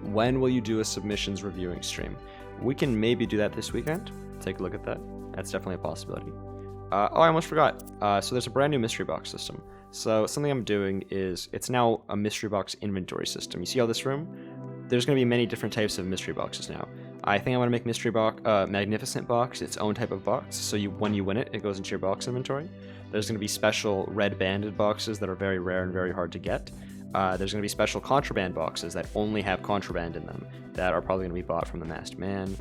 When will you do a submissions reviewing stream? We can maybe do that this weekend. Take a look at that. That's definitely a possibility. Oh, I almost forgot. So there's a brand new mystery box system. So something I'm doing is, it's now a mystery box inventory system. You see all this room? There's going to be many different types of mystery boxes now. I think I want to make mystery box, magnificent box, its own type of box. So when you win it, it goes into your box inventory. There's going to be special red banded boxes that are very rare and very hard to get. There's going to be special contraband boxes that only have contraband in them that are probably going to be bought from the masked man.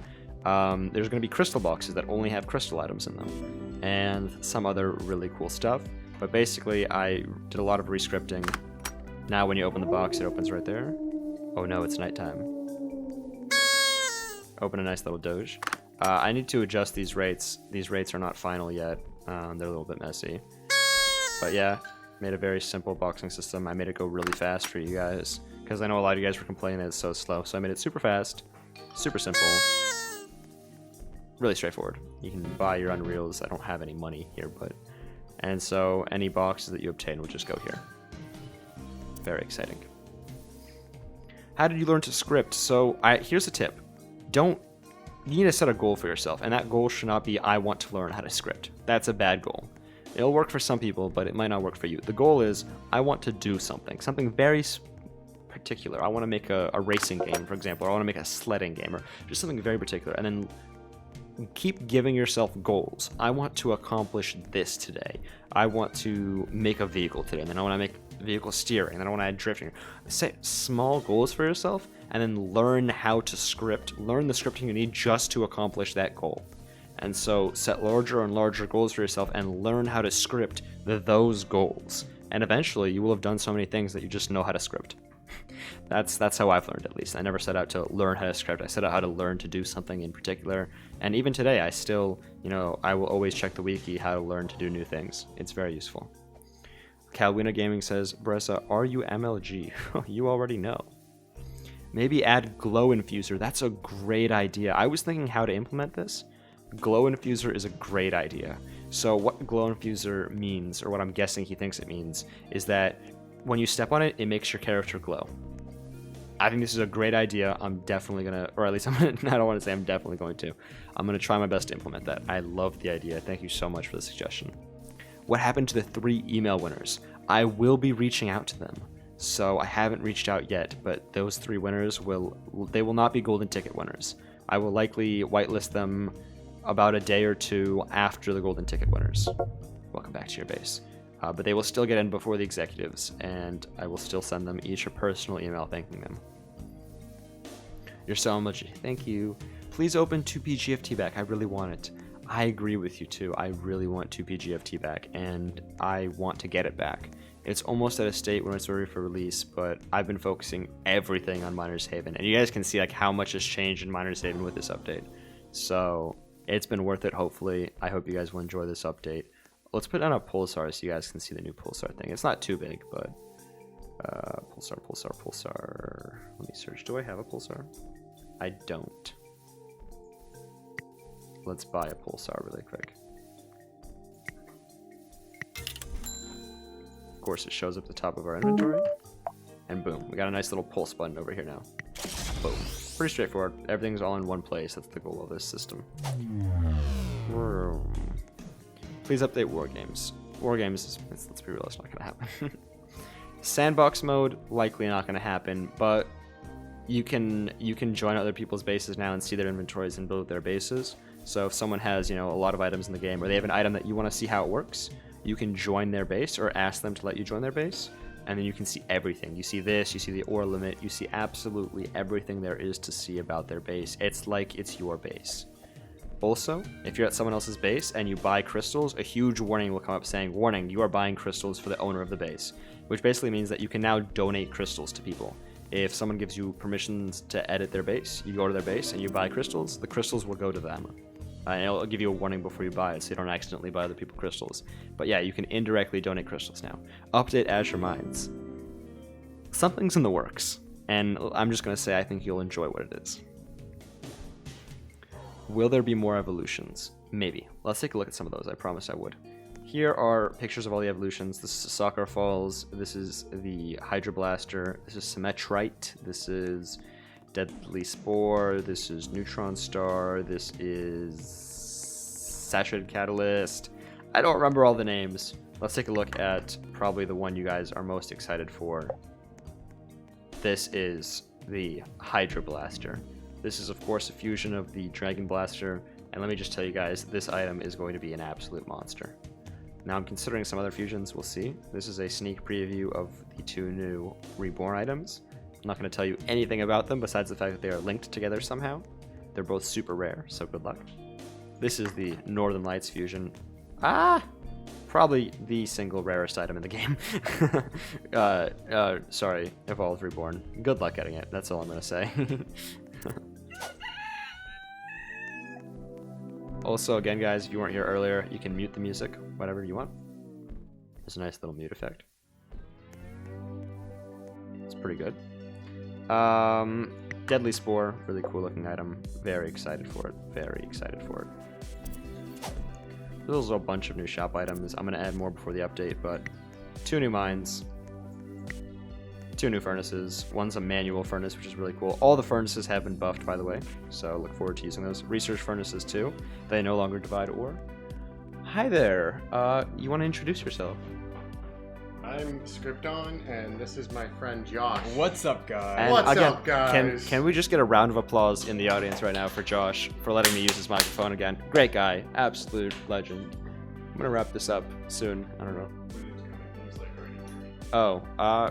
There's going to be crystal boxes that only have crystal items in them, and some other really cool stuff. But basically, I did a lot of rescripting. Now when you open the box, it opens right there. Oh no, it's nighttime. Open a nice little doge. I need to adjust these rates. These rates are not final yet. They're a little bit messy. But yeah, made a very simple boxing system. I made it go really fast for you guys, because I know a lot of you guys were complaining that it's so slow. So I made it super fast, super simple, really straightforward. You can buy your Unreals. I don't have any money here, but... And so any boxes that you obtain will just go here. Very exciting. How did you learn to script? So here's a tip. You need to set a goal for yourself, and that goal should not be, I want to learn how to script. That's a bad goal. It'll work for some people, but it might not work for you. The goal is, I want to do something very particular. I want to make a racing game, for example, or I want to make a sledding game, or just something very particular, and then keep giving yourself goals. I want to accomplish this today. I want to make a vehicle today, and then I want to make vehicle steering, and then I want to add drifting. Set small goals for yourself, and then learn how to script. Learn the scripting you need just to accomplish that goal. And so set larger and larger goals for yourself and learn how to script those goals. And eventually you will have done so many things that you just know how to script. That's how I've learned, at least. I never set out to learn how to script. I set out how to learn to do something in particular. And even today, I still, I will always check the wiki how to learn to do new things. It's very useful. Calwina Gaming says, Berezaa, are you MLG? You already know. Maybe add glow infuser. That's a great idea. I was thinking how to implement this. Glow infuser is a great idea. So what glow infuser means, or what I'm guessing he thinks it means, is that when you step on it, it makes your character glow. I think this is a great idea. I'm definitely gonna, or at least I don't want to say I'm definitely going to. I'm gonna try my best to implement that. I love the idea. Thank you so much for the suggestion. What happened to the 3 email winners? I will be reaching out to them. So I haven't reached out yet, but those 3 winners will not be golden ticket winners. I will likely whitelist them about a day or 2 after the golden ticket winners. Welcome back to your base. But they will still get in before the executives, and I will still send them each a personal email thanking them. You're so much. Thank you. Please open 2PGFT back. I really want it. I agree with you too. I really want 2PGFT back, and I want to get it back. It's almost at a state when it's ready for release, but I've been focusing everything on Miners Haven, and you guys can see like how much has changed in Miners Haven with this update. So it's been worth it. Hopefully, I hope you guys will enjoy this update. Let's put on a pulsar so you guys can see the new pulsar thing. It's not too big, but pulsar. Let me search. Do I have a pulsar? I don't. Let's buy a pulsar really quick. Of course, it shows up at the top of our inventory. And boom, we got a nice little pulse button over here now. Boom. Pretty straightforward. Everything's all in one place. That's the goal of this system. Please update Wargames. Wargames, let's be real, it's not going to happen. Sandbox mode, likely not going to happen, but you can join other people's bases now and see their inventories and build their bases. So if someone has, a lot of items in the game, or they have an item that you want to see how it works, you can join their base or ask them to let you join their base, and then you can see everything. You see this, you see the ore limit, you see absolutely everything there is to see about their base. It's like it's your base. Also, if you're at someone else's base and you buy crystals, a huge warning will come up saying, warning, you are buying crystals for the owner of the base, which basically means that you can now donate crystals to people. If someone gives you permissions to edit their base, you go to their base and you buy crystals, the crystals will go to them. And it'll give you a warning before you buy it so you don't accidentally buy other people crystals. But yeah, you can indirectly donate crystals now. Update Azure Mines. Something's in the works, and I'm just going to say I think you'll enjoy what it is. Will there be more evolutions? Maybe. Let's take a look at some of those. I promised I would. Here are pictures of all the evolutions. This is Soccer Falls. This is the Hydro Blaster. This is Symmetrite. This is Deadly Spore. This is Neutron Star. This is Saturated Catalyst. I don't remember all the names. Let's take a look at probably the one you guys are most excited for. This is the Hydro Blaster. This is, of course, a fusion of the Dragon Blaster, and let me just tell you guys, this item is going to be an absolute monster. Now, I'm considering some other fusions, we'll see. This is a sneak preview of the 2 new Reborn items. I'm not going to tell you anything about them besides the fact that they are linked together somehow. They're both super rare, so good luck. This is the Northern Lights fusion. Probably the single rarest item in the game. Sorry, Evolved Reborn. Good luck getting it, that's all I'm going to say. Also, again, guys, if you weren't here earlier, you can mute the music, whatever you want. There's a nice little mute effect. pretty good. Deadly Spore, really cool looking item. Very excited for it. Very excited for it. There's a bunch of new shop items. I'm going to add more before the update, but 2 new mines, 2 new furnaces. One's a manual furnace, which is really cool. All the furnaces have been buffed, by the way, so look forward to using those. Research furnaces too. They no longer divide ore. Hi there. You want to introduce yourself? I'm Scripton, and this is my friend Josh. What's up, guys? And What's again, up, guys? Can we just get a round of applause in the audience right now for Josh for letting me use his microphone again? Great guy, absolute legend. I'm gonna wrap this up soon. I don't know. Oh,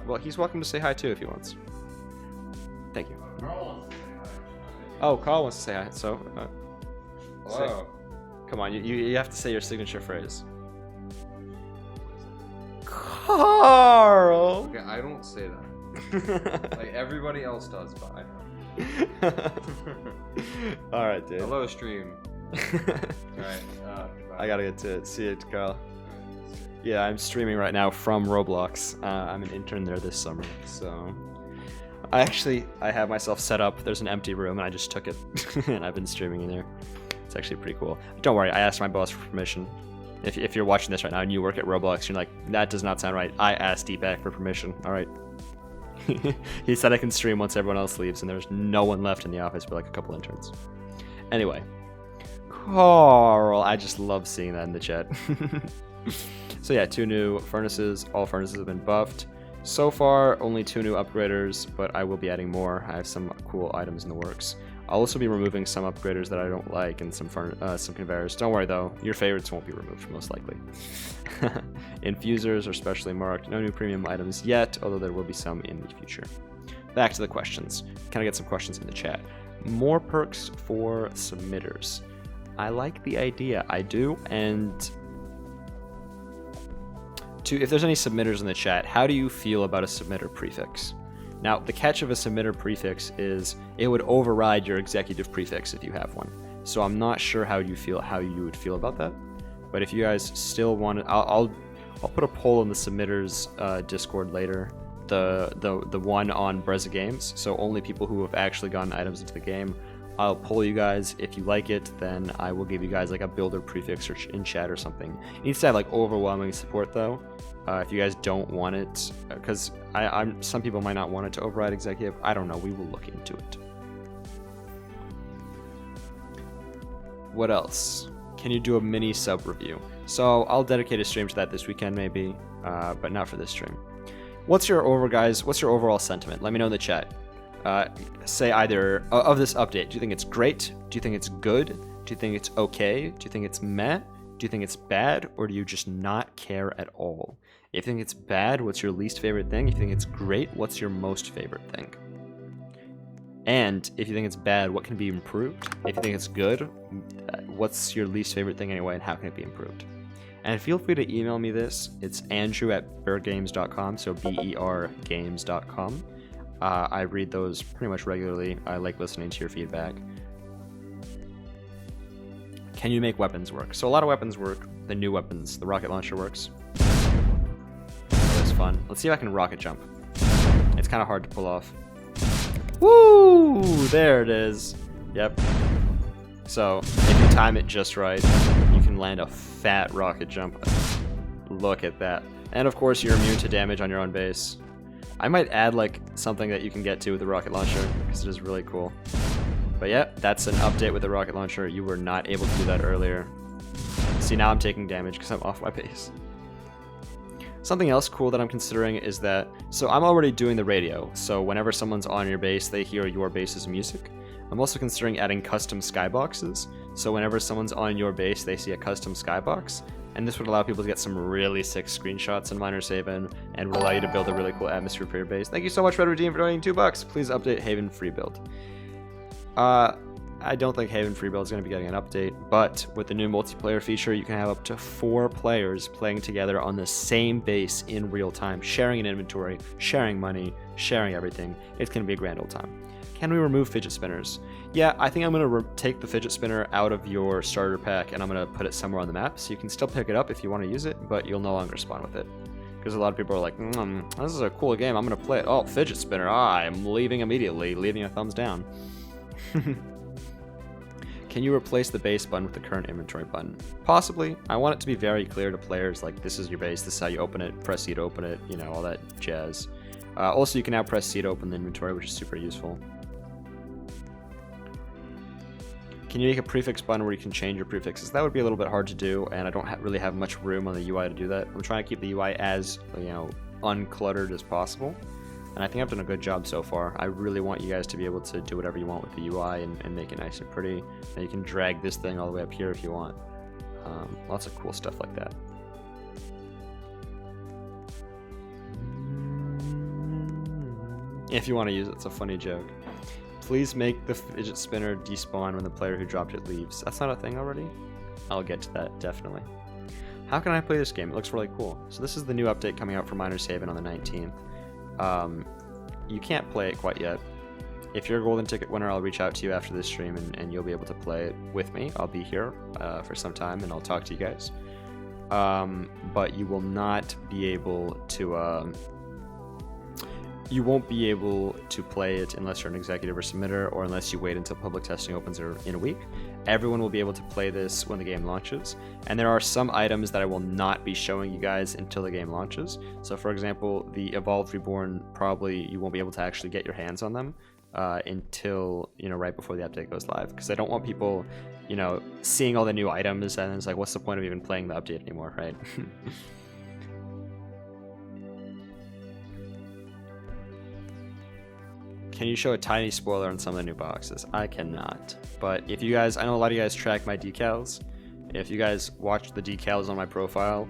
well, he's welcome to say hi too if he wants. Thank you. Oh, Carl wants to say hi. So, Hello. come on, you have to say your signature phrase. Carl. Okay, I don't say that. Like everybody else does, but I don't. All right, dude. Hello, stream. Alright, I gotta get to it. See it, Carl. Yeah, I'm streaming right now from Roblox. I'm an intern there this summer, so I have myself set up. There's an empty room, and I just took it, and I've been streaming in there. It's actually pretty cool. Don't worry, I asked my boss for permission. If you're watching this right now and you work at Roblox, you're like, that does not sound right. I asked Deepak for permission. All right. He said I can stream once everyone else leaves, and there's no one left in the office but like a couple interns. Anyway, Carl, I just love seeing that in the chat. So yeah, 2 new furnaces. All furnaces have been buffed. So far, only 2 new upgraders, but I will be adding more. I have some cool items in the works. I'll also be removing some upgraders that I don't like and some conveyors. Don't worry though, your favorites won't be removed most likely. Infusers are specially marked. No new premium items yet, although there will be some in the future. Back to the questions. Can I get some questions in the chat? More perks for submitters. I like the idea. I do, and if there's any submitters in the chat, how do you feel about a submitter prefix? Now, the catch of a submitter prefix is it would override your executive prefix if you have one. So I'm not sure how you would feel about that. But if you guys still want it, I'll put a poll in the submitters Discord later. The one on Berezaa games. So only people who have actually gotten items into the game. I'll poll you guys. If you like it, then I will give you guys like a builder prefix or in chat or something. It needs to have like overwhelming support though. If you guys don't want it, because some people might not want it to override executive. I don't know. We will look into it. What else? Can you do a mini sub review? So I'll dedicate a stream to that this weekend maybe, but not for this stream. What's your overall sentiment? Let me know in the chat. Say either of this update. Do you think it's great? Do you think it's good? Do you think it's okay? Do you think it's meh? Do you think it's bad? Or do you just not care at all? If you think it's bad, what's your least favorite thing? If you think it's great, what's your most favorite thing? And if you think it's bad, what can be improved? If you think it's good, what's your least favorite thing anyway, and how can it be improved? And feel free to email me this. It's andrew@bergames.com, so bergames.com. I read those pretty much regularly. I like listening to your feedback. Can you make weapons work? So a lot of weapons work. The new weapons, the rocket launcher works. That was fun. Let's see if I can rocket jump. It's kind of hard to pull off. Woo! There it is. Yep. So if you time it just right, you can land a fat rocket jump. Look at that. And of course, you're immune to damage on your own base. I might add like something that you can get to with the rocket launcher because it is really cool. But yeah, that's an update with the rocket launcher. You were not able to do that earlier. See, now I'm taking damage because I'm off my base. Something else cool that I'm considering is that, so I'm already doing the radio. So whenever someone's on your base, they hear your base's music. I'm also considering adding custom skyboxes. So whenever someone's on your base, they see a custom skybox. And this would allow people to get some really sick screenshots in Miner's Haven and would allow you to build a really cool atmosphere for your base. Thank you so much, Red Redeem, for donating $2. Please update Haven free build. I don't think Haven free build is going to be getting an update, but with the new multiplayer feature, you can have up to 4 players playing together on the same base in real time, sharing an inventory, sharing money, sharing everything. It's going to be a grand old time. Can we remove fidget spinners? Yeah, I think I'm going to take the fidget spinner out of your starter pack and I'm going to put it somewhere on the map, so you can still pick it up if you want to use it, but you'll no longer spawn with it. Because a lot of people are like, this is a cool game, I'm gonna play it. Oh, fidget spinner, I'm leaving immediately, leaving a thumbs down. Can you replace the base button with the current inventory button? Possibly. I want it to be very clear to players, like this is your base, this is how you open it, press C to open it, you know, all that jazz. Also, you can now press C to open the inventory, which is super useful. Can you make a prefix button where you can change your prefixes? That would be a little bit hard to do, and I don't really have much room on the UI to do that. I'm trying to keep the UI as, you know, uncluttered as possible. And I think I've done a good job so far. I really want you guys to be able to do whatever you want with the UI and make it nice and pretty. And you can drag this thing all the way up here if you want. Lots of cool stuff like that. If you want to use it, it's a funny joke. Please make the fidget spinner despawn when the player who dropped it leaves. That's not a thing already? I'll get to that, definitely. How can I play this game? It looks really cool. So this is the new update coming out for Miner's Haven on the 19th. You can't play it quite yet. If you're a golden ticket winner, I'll reach out to you after this stream and you'll be able to play it with me. I'll be here for some time and I'll talk to you guys. But you will not be able to you won't be able to play it unless you're an executive or submitter, or unless you wait until public testing opens in a week. Everyone will be able to play this when the game launches, and there are some items that I will not be showing you guys until the game launches. So for example, the Evolved Reborn, probably you won't be able to actually get your hands on them until, you know, right before the update goes live, because I don't want people, you know, seeing all the new items and it's like, what's the point of even playing the update anymore, right? Can you show a tiny spoiler on some of the new boxes? I cannot. But if you guys, I know a lot of you guys track my decals. If you guys watch the decals on my profile,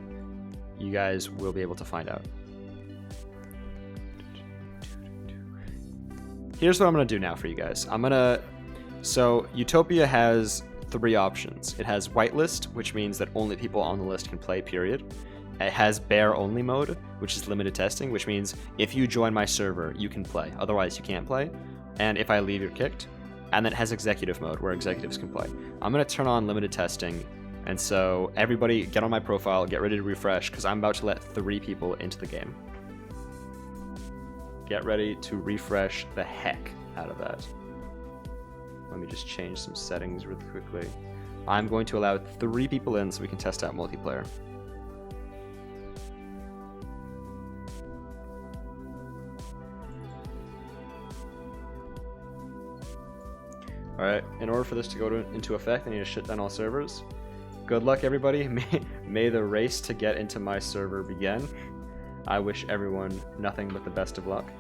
you guys will be able to find out. Here's what I'm going to do now for you guys. So Utopia has 3 options. It has whitelist, which means that only people on the list can play, period. It has bear only mode, which is limited testing, which means if you join my server, you can play. Otherwise, you can't play. And if I leave, you're kicked. And then it has executive mode, where executives can play. I'm going to turn on limited testing. And so everybody get on my profile, get ready to refresh, because I'm about to let 3 people into the game. Get ready to refresh the heck out of that. Let me just change some settings really quickly. I'm going to allow 3 people in so we can test out multiplayer. Alright, in order for this to go into effect, I need to shut down all servers. Good luck, everybody. May the race to get into my server begin. I wish everyone nothing but the best of luck.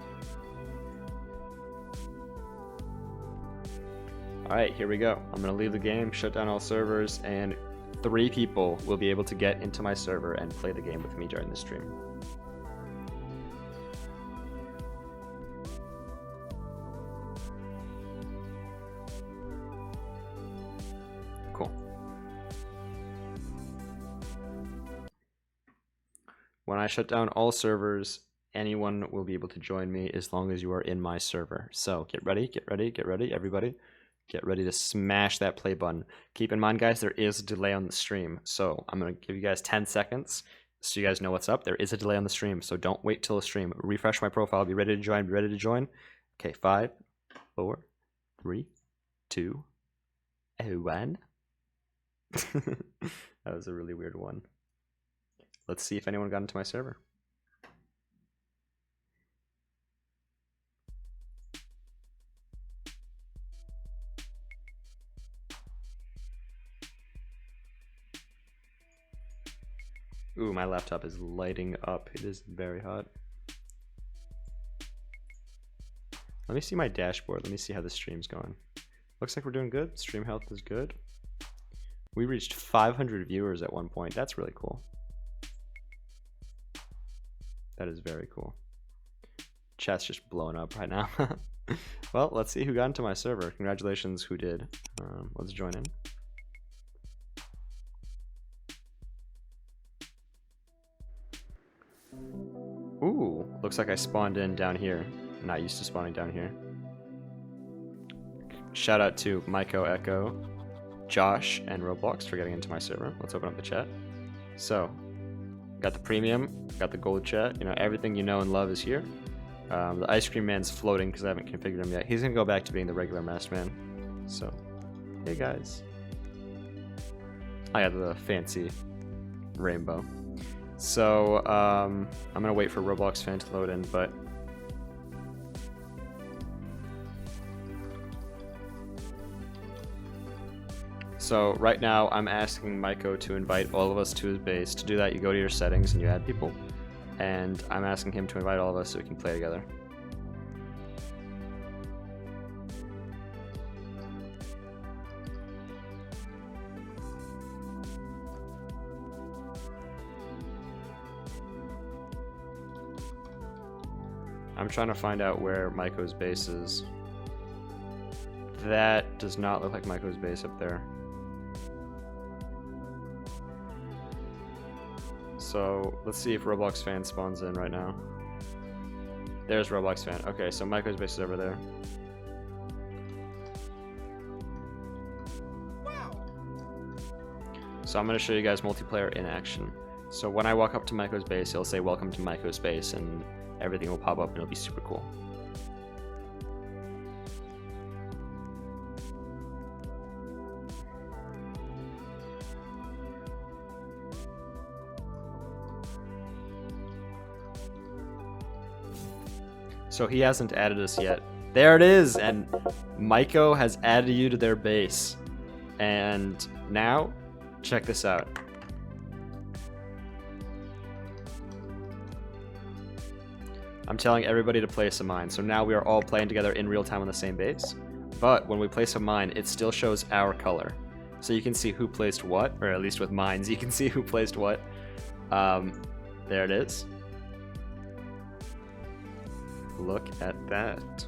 Alright, here we go. I'm going to leave the game, shut down all servers, and 3 people will be able to get into my server and play the game with me during the stream. Cool. When I shut down all servers, anyone will be able to join me as long as you are in my server. So get ready, get ready, get ready, everybody. Get ready to smash that play button. Keep in mind, guys, there is a delay on the stream. So I'm going to give you guys 10 seconds so you guys know what's up. There is a delay on the stream, so don't wait till the stream. Refresh my profile. Be ready to join. Be ready to join. Okay, 5, 4, 3, 2, 1. That was a really weird one. Let's see if anyone got into my server. Ooh, my laptop is lighting up. It is very hot. Let me see my dashboard. Let me see how the stream's going. Looks like we're doing good. Stream health is good. We reached 500 viewers at one point. That's really cool. That is very cool. Chat's just blowing up right now. Well, let's see who got into my server. Congratulations, who did. Let's join in. Ooh, looks like I spawned in down here. I'm not used to spawning down here. Shout out to Maiko Echo, Josh, and Roblox for getting into my server. Let's open up the chat. So, Got the premium, got the gold chat. You know, everything you know and love is here. The ice cream man's floating because I haven't configured him yet. He's gonna go back to being the regular masked man. So, hey guys. I got the fancy rainbow. So, I'm gonna wait for Roblox fan to load in, but so right now I'm asking Maiko to invite all of us to his base. To do that, you go to your settings and you add people. And I'm asking him to invite all of us so we can play together. I'm trying to find out where Maiko's base is. That does not look like Maiko's base up there. So let's see if Roblox fan spawns in right now. There's Roblox fan. Okay, so Maiko's base is over there. So I'm going to show you guys multiplayer in action. So when I walk up to Maiko's base, it'll say welcome to Maiko's base, and everything will pop up and it'll be super cool. So he hasn't added us yet. There it is! And Maiko has added you to their base. And now, check this out. I'm telling everybody to place a mine. So now we are all playing together in real time on the same base. But when we place a mine, it still shows our color. So you can see who placed what, or at least with mines, you can see who placed what. There it is. Look at that.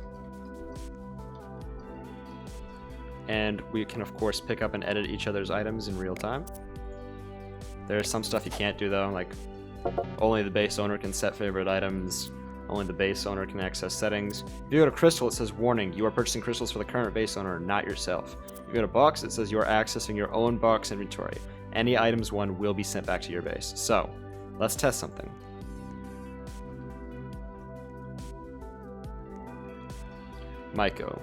And we can, of course, pick up and edit each other's items in real time. There's some stuff you can't do, though, like only the base owner can set favorite items. Only the base owner can access settings. If you go to Crystal, it says, warning, you are purchasing crystals for the current base owner, not yourself. If you go to Box, it says you are accessing your own box inventory. Any items won will be sent back to your base. So, let's test something. Maiko.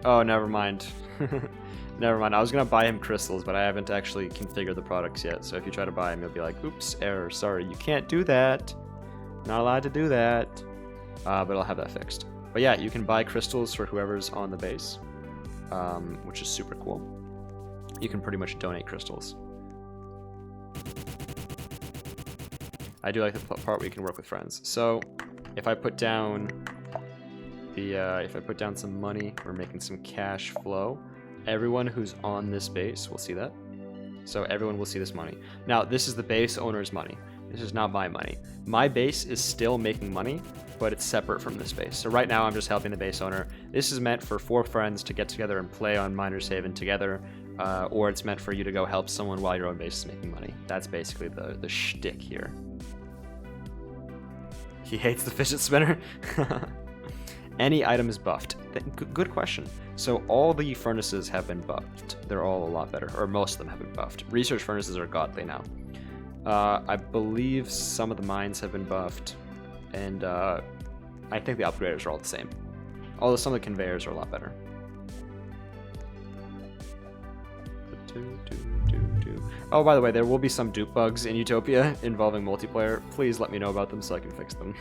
Oh, never mind. Never mind. I was gonna buy him crystals, but I haven't actually configured the products yet. So if you try to buy him, you'll be like, oops, error, sorry, you can't do that. Not allowed to do that. But I'll have that fixed. But yeah, you can buy crystals for whoever's on the base, which is super cool. You can pretty much donate crystals. I do like the part where you can work with friends. So if I put down some money, we're making some cash flow. Everyone who's on this base will see that. So everyone will see this money. Now, this is the base owner's money. This is not my money. My base is still making money, but it's separate from this base. So right now, I'm just helping the base owner. This is meant for 4 friends to get together and play on Miner's Haven together, or it's meant for you to go help someone while your own base is making money. That's basically the shtick here. He hates the fidget spinner. Any item is buffed. Good question. So all the furnaces have been buffed. They're all a lot better, or most of them have been buffed. Research furnaces are godly now. I believe some of the mines have been buffed, and I think the upgraders are all the same. Although some of the conveyors are a lot better. Oh, by the way, there will be some dupe bugs in Utopia involving multiplayer. Please let me know about them so I can fix them.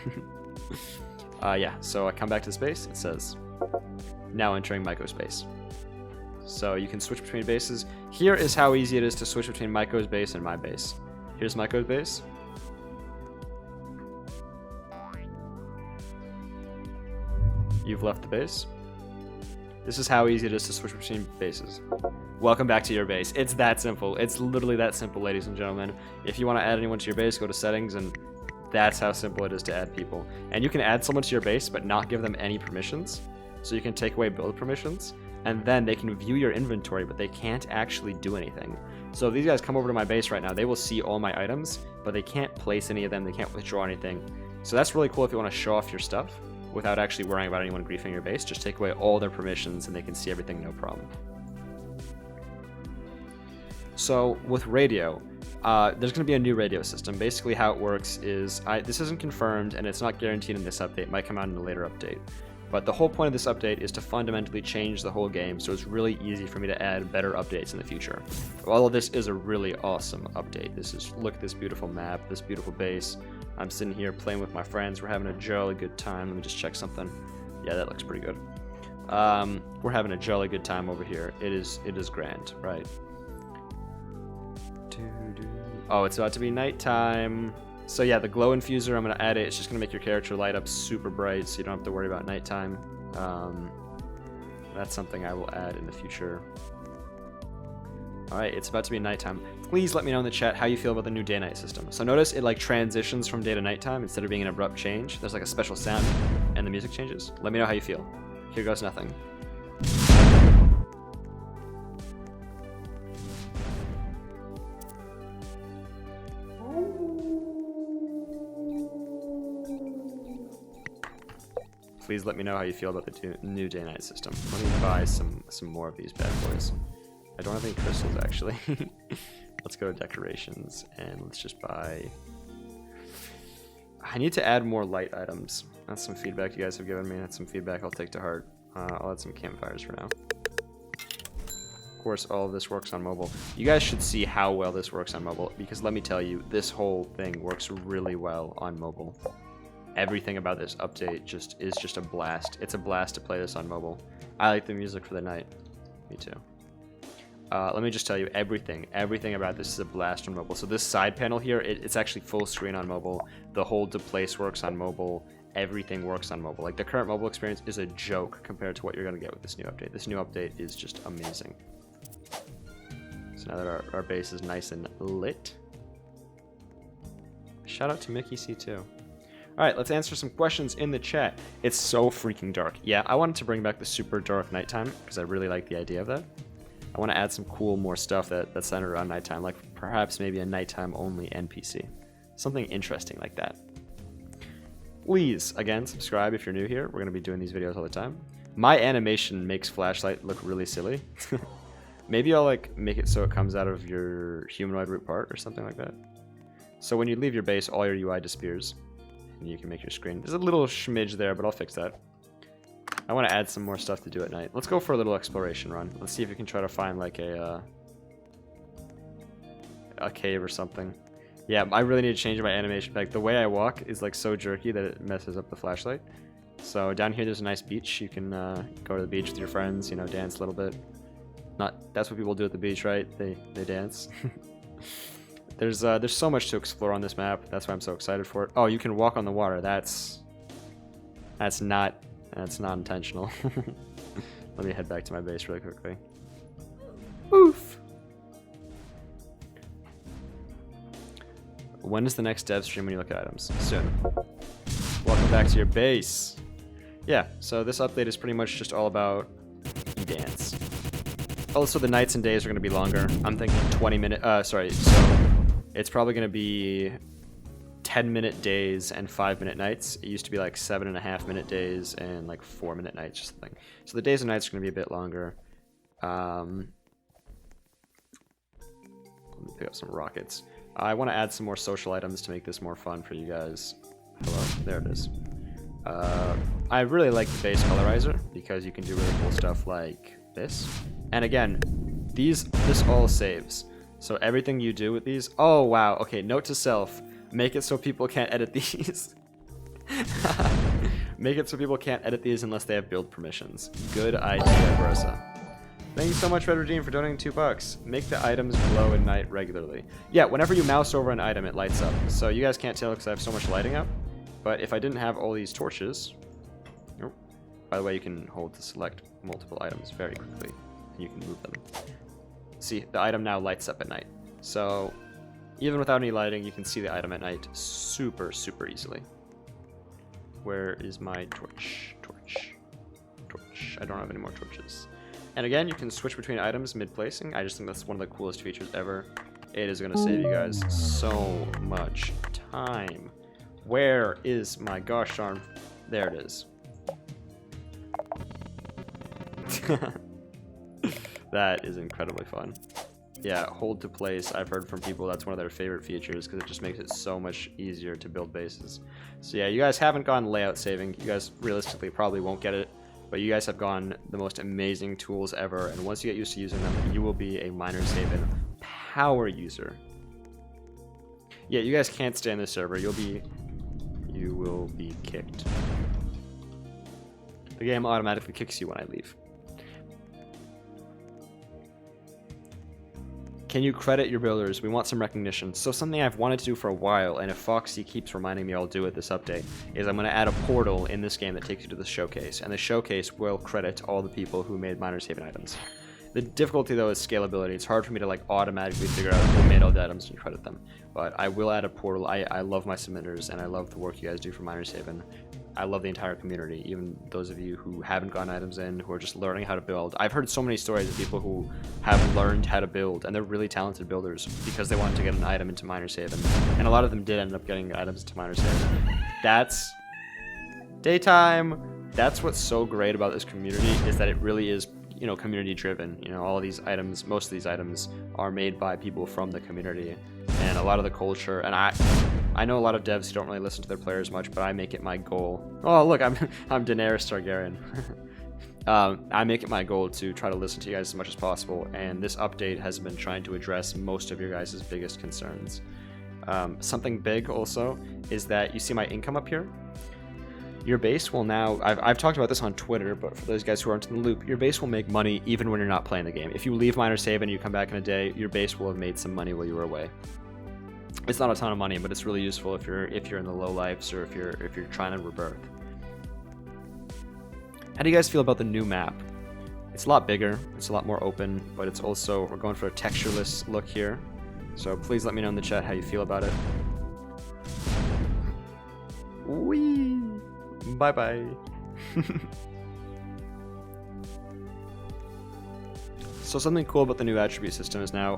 Yeah, so I come back to the base. It says, now entering Maiko's base. So you can switch between bases. Here is how easy it is to switch between Maiko's base and my base. Here's Maiko's base. You've left the base. This is how easy it is to switch between bases. Welcome back to your base. It's that simple. It's literally that simple, ladies and gentlemen. If you want to add anyone to your base, go to settings, and that's how simple it is to add people. And you can add someone to your base, but not give them any permissions. So you can take away build permissions, and then they can view your inventory, but they can't actually do anything. So if these guys come over to my base right now, they will see all my items, but they can't place any of them. They can't withdraw anything. So that's really cool if you want to show off your stuff without actually worrying about anyone griefing your base. Just take away all their permissions and they can see everything, no problem. So with radio, there's going to be a new radio system. Basically how it works is, this isn't confirmed and it's not guaranteed in this update. It might come out in a later update. But the whole point of this update is to fundamentally change the whole game, so it's really easy for me to add better updates in the future. Although this is a really awesome update. Look at this beautiful map, this beautiful base. I'm sitting here playing with my friends. We're having a jolly good time. Let me just check something. Yeah, that looks pretty good. We're having a jolly good time over here. It is grand, right? Oh, it's about to be nighttime. So yeah, the glow infuser, I'm going to add it. It's just going to make your character light up super bright, so you don't have to worry about nighttime. That's something I will add in the future. Alright, it's about to be nighttime. Please let me know in the chat how you feel about the new day-night system. So notice it like transitions from day to nighttime instead of being an abrupt change. There's like a special sound and the music changes. Let me know how you feel. Here goes nothing. Please let me know how you feel about the new day-night system. Let me buy some more of these bad boys. I don't have any crystals, actually. Let's go to decorations, and let's just buy... I need to add more light items. That's some feedback you guys have given me. That's some feedback I'll take to heart. I'll add some campfires for now. Of course, all of this works on mobile. You guys should see how well this works on mobile, because let me tell you, this whole thing works really well on mobile. Everything about this update is just a blast. It's a blast to play this on mobile. I like the music for the night. Me too. Let me just tell you, everything about this is a blast on mobile. So this side panel here, it's actually full screen on mobile. The hold to place works on mobile. Everything works on mobile. Like, the current mobile experience is a joke compared to what you're going to get with this new update. This new update is just amazing. So now that our base is nice and lit. Shout out to Mickey C2. Alright, let's answer some questions in the chat. It's so freaking dark. Yeah, I wanted to bring back the super dark nighttime, because I really like the idea of that. I want to add some cool, more stuff that's centered around nighttime, like perhaps maybe a nighttime-only NPC. Something interesting like that. Please, again, subscribe if you're new here. We're going to be doing these videos all the time. My animation makes Flashlight look really silly. Maybe I'll like make it so it comes out of your humanoid root part or something like that. So when you leave your base, all your UI disappears. And you can make your screen. There's a little schmidge there, but I'll fix that. I want to add some more stuff to do at night. Let's go for a little exploration run. Let's see if we can try to find like a cave or something. Yeah, I really need to change my animation. Like, the way I walk is like so jerky that it messes up the flashlight. So down here there's a nice beach. You can go to the beach with your friends, you know, dance a little bit. That's what people do at the beach, right? They dance. There's so much to explore on this map. That's why I'm so excited for it. Oh, you can walk on the water. That's not intentional. Let me head back to my base really quickly. Oof. When is the next dev stream when you look at items? Soon. Welcome back to your base. Yeah, so this update is pretty much just all about dance. Also, the nights and days are going to be longer. I'm thinking 20-minute, so it's probably going to be 10-minute days and 5-minute nights. It used to be like 7.5-minute days and like 4-minute nights or something. So the days and nights are going to be a bit longer. Let me pick up some rockets. I want to add some more social items to make this more fun for you guys. Hello, there it is. I really like the base colorizer because you can do really cool stuff like this. And again, this all saves. So everything you do with these... Oh, wow. Okay, note to self. Make it so people can't edit these. Make it so people can't edit these unless they have build permissions. Good idea, Berezaa. Thank you so much, Red Regime, for donating $2. Make the items glow at night regularly. Yeah, whenever you mouse over an item, it lights up. So you guys can't tell because I have so much lighting up. But if I didn't have all these torches... Oh, by the way, you can hold to select multiple items very quickly. And you can move them. See, the item now lights up at night. So, even without any lighting, you can see the item at night super, super easily. Where is my torch? Torch. I don't have any more torches. And again, you can switch between items mid-placing. I just think that's one of the coolest features ever. It is going to save you guys so much time. Where is my gosh darn... There it is. That is incredibly fun. Yeah, hold to place. I've heard from people that's one of their favorite features because it just makes it so much easier to build bases. So yeah, you guys haven't gone layout saving. You guys realistically probably won't get it, but you guys have gone the most amazing tools ever, and once you get used to using them, you will be a Miners Haven power user. Yeah, you guys can't stay in the server. You will be kicked. The game automatically kicks you when I leave. Can you credit your builders? We want some recognition. So something I've wanted to do for a while, and if Foxy keeps reminding me I'll do it this update, is I'm going to add a portal in this game that takes you to the showcase, and the showcase will credit all the people who made Miners Haven items. The difficulty though is scalability. It's hard for me to like automatically figure out who made all the items and credit them. But I will add a portal. I love my submitters, and I love the work you guys do for Miners Haven. I love the entire community, even those of you who haven't gotten items in, who are just learning how to build. I've heard so many stories of people who have learned how to build, and they're really talented builders because they wanted to get an item into Miners Haven. And a lot of them did end up getting items into Miners Haven. That's daytime. That's what's so great about this community, is that it really is, you know, community driven. You know, all of these items, most of these items are made by people from the community, and a lot of the culture, and I know a lot of devs who don't really listen to their players much, but I make it my goal. Oh, look, I'm Daenerys Targaryen. I make it my goal to try to listen to you guys as much as possible, and this update has been trying to address most of your guys' biggest concerns. Something big also is that you see my income up here. Your base will now, I've talked about this on Twitter, but for those guys who aren't in the loop, your base will make money even when you're not playing the game. If you leave Miners Haven and you come back in a day, your base will have made some money while you were away. It's not a ton of money, but it's really useful if you're in the low lives, or if you're trying to rebirth. How do you guys feel about the new map? It's a lot bigger, it's a lot more open, but it's also, we're going for a textureless look here. So please let me know in the chat how you feel about it. Whee! Bye bye. So something cool about the new attribute system is now,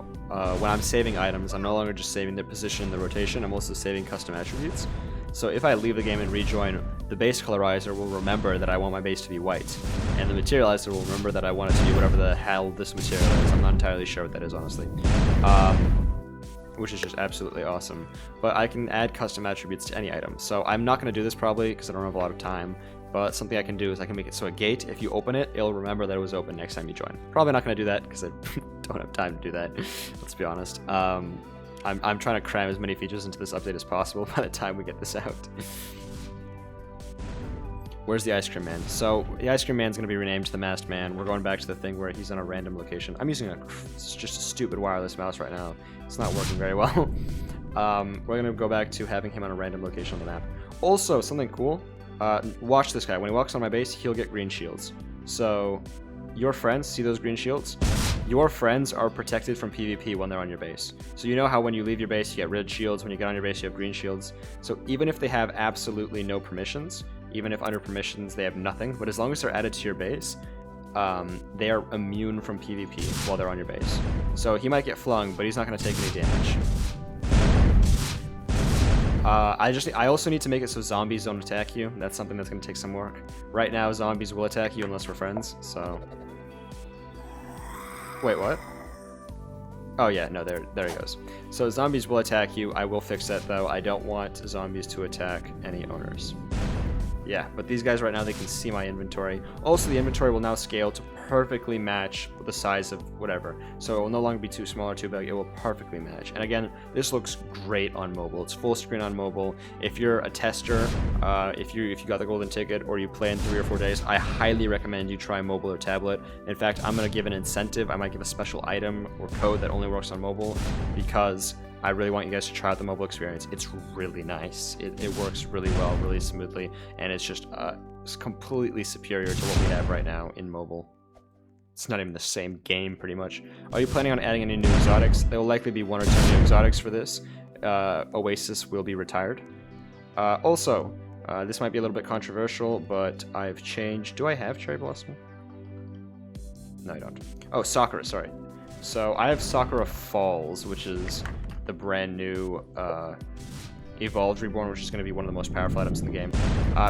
when I'm saving items, I'm no longer just saving their position in the rotation, I'm also saving custom attributes. So if I leave the game and rejoin, the base colorizer will remember that I want my base to be white, and the materializer will remember that I want it to be whatever the hell this material is. I'm not entirely sure what that is, honestly. Which is just absolutely awesome. But I can add custom attributes to any item. So I'm not going to do this probably because I don't have a lot of time, but something I can do is I can make it so a gate, if you open it, it'll remember that it was open next time you join. Probably not going to do that because I don't have time to do that, let's be honest. I'm trying to cram as many features into this update as possible by the time we get this out. Where's the Ice Cream Man? So the Ice Cream Man's going to be renamed to the Masked Man. We're going back to the thing where he's on a random location. I'm using just a stupid wireless mouse right now. It's not working very well. We're going to go back to having him on a random location on the map. Also, something cool. Watch this guy. When he walks on my base, he'll get green shields. So your friends, see those green shields? Your friends are protected from PvP when they're on your base. So you know how when you leave your base, you get red shields. When you get on your base, you have green shields. So even if they have absolutely no permissions, even if under permissions they have nothing, but as long as they're added to your base, they are immune from PvP while they're on your base. So he might get flung, but he's not going to take any damage. I also need to make it so zombies don't attack you. That's something that's going to take some work. Right now, zombies will attack you unless we're friends, so... Wait, what? Oh yeah, no, there he goes. So zombies will attack you. I will fix that, though. I don't want zombies to attack any owners. Yeah, but these guys right now, they can see my inventory. Also, the inventory will now scale to perfectly match the size of whatever. So it will no longer be too small or too big. It will perfectly match. And again, this looks great on mobile. It's full screen on mobile. If you're a tester, if you got the golden ticket or you play in 3 or 4 days, I highly recommend you try mobile or tablet. In fact, I'm going to give an incentive. I might give a special item or code that only works on mobile because I really want you guys to try out the mobile experience. It's really nice. It works really well, really smoothly, and it's just it's completely superior to what we have right now in mobile. It's not even the same game, pretty much. Are you planning on adding any new exotics? There will likely be 1 or 2 new exotics for this. Oasis will be retired. Also, this might be a little bit controversial, but I've changed... Do I have Cherry Blossom? No, I don't. Oh, Sakura, sorry. So I have Sakura Falls, which is the brand new Evolved Reborn, which is going to be one of the most powerful items in the game.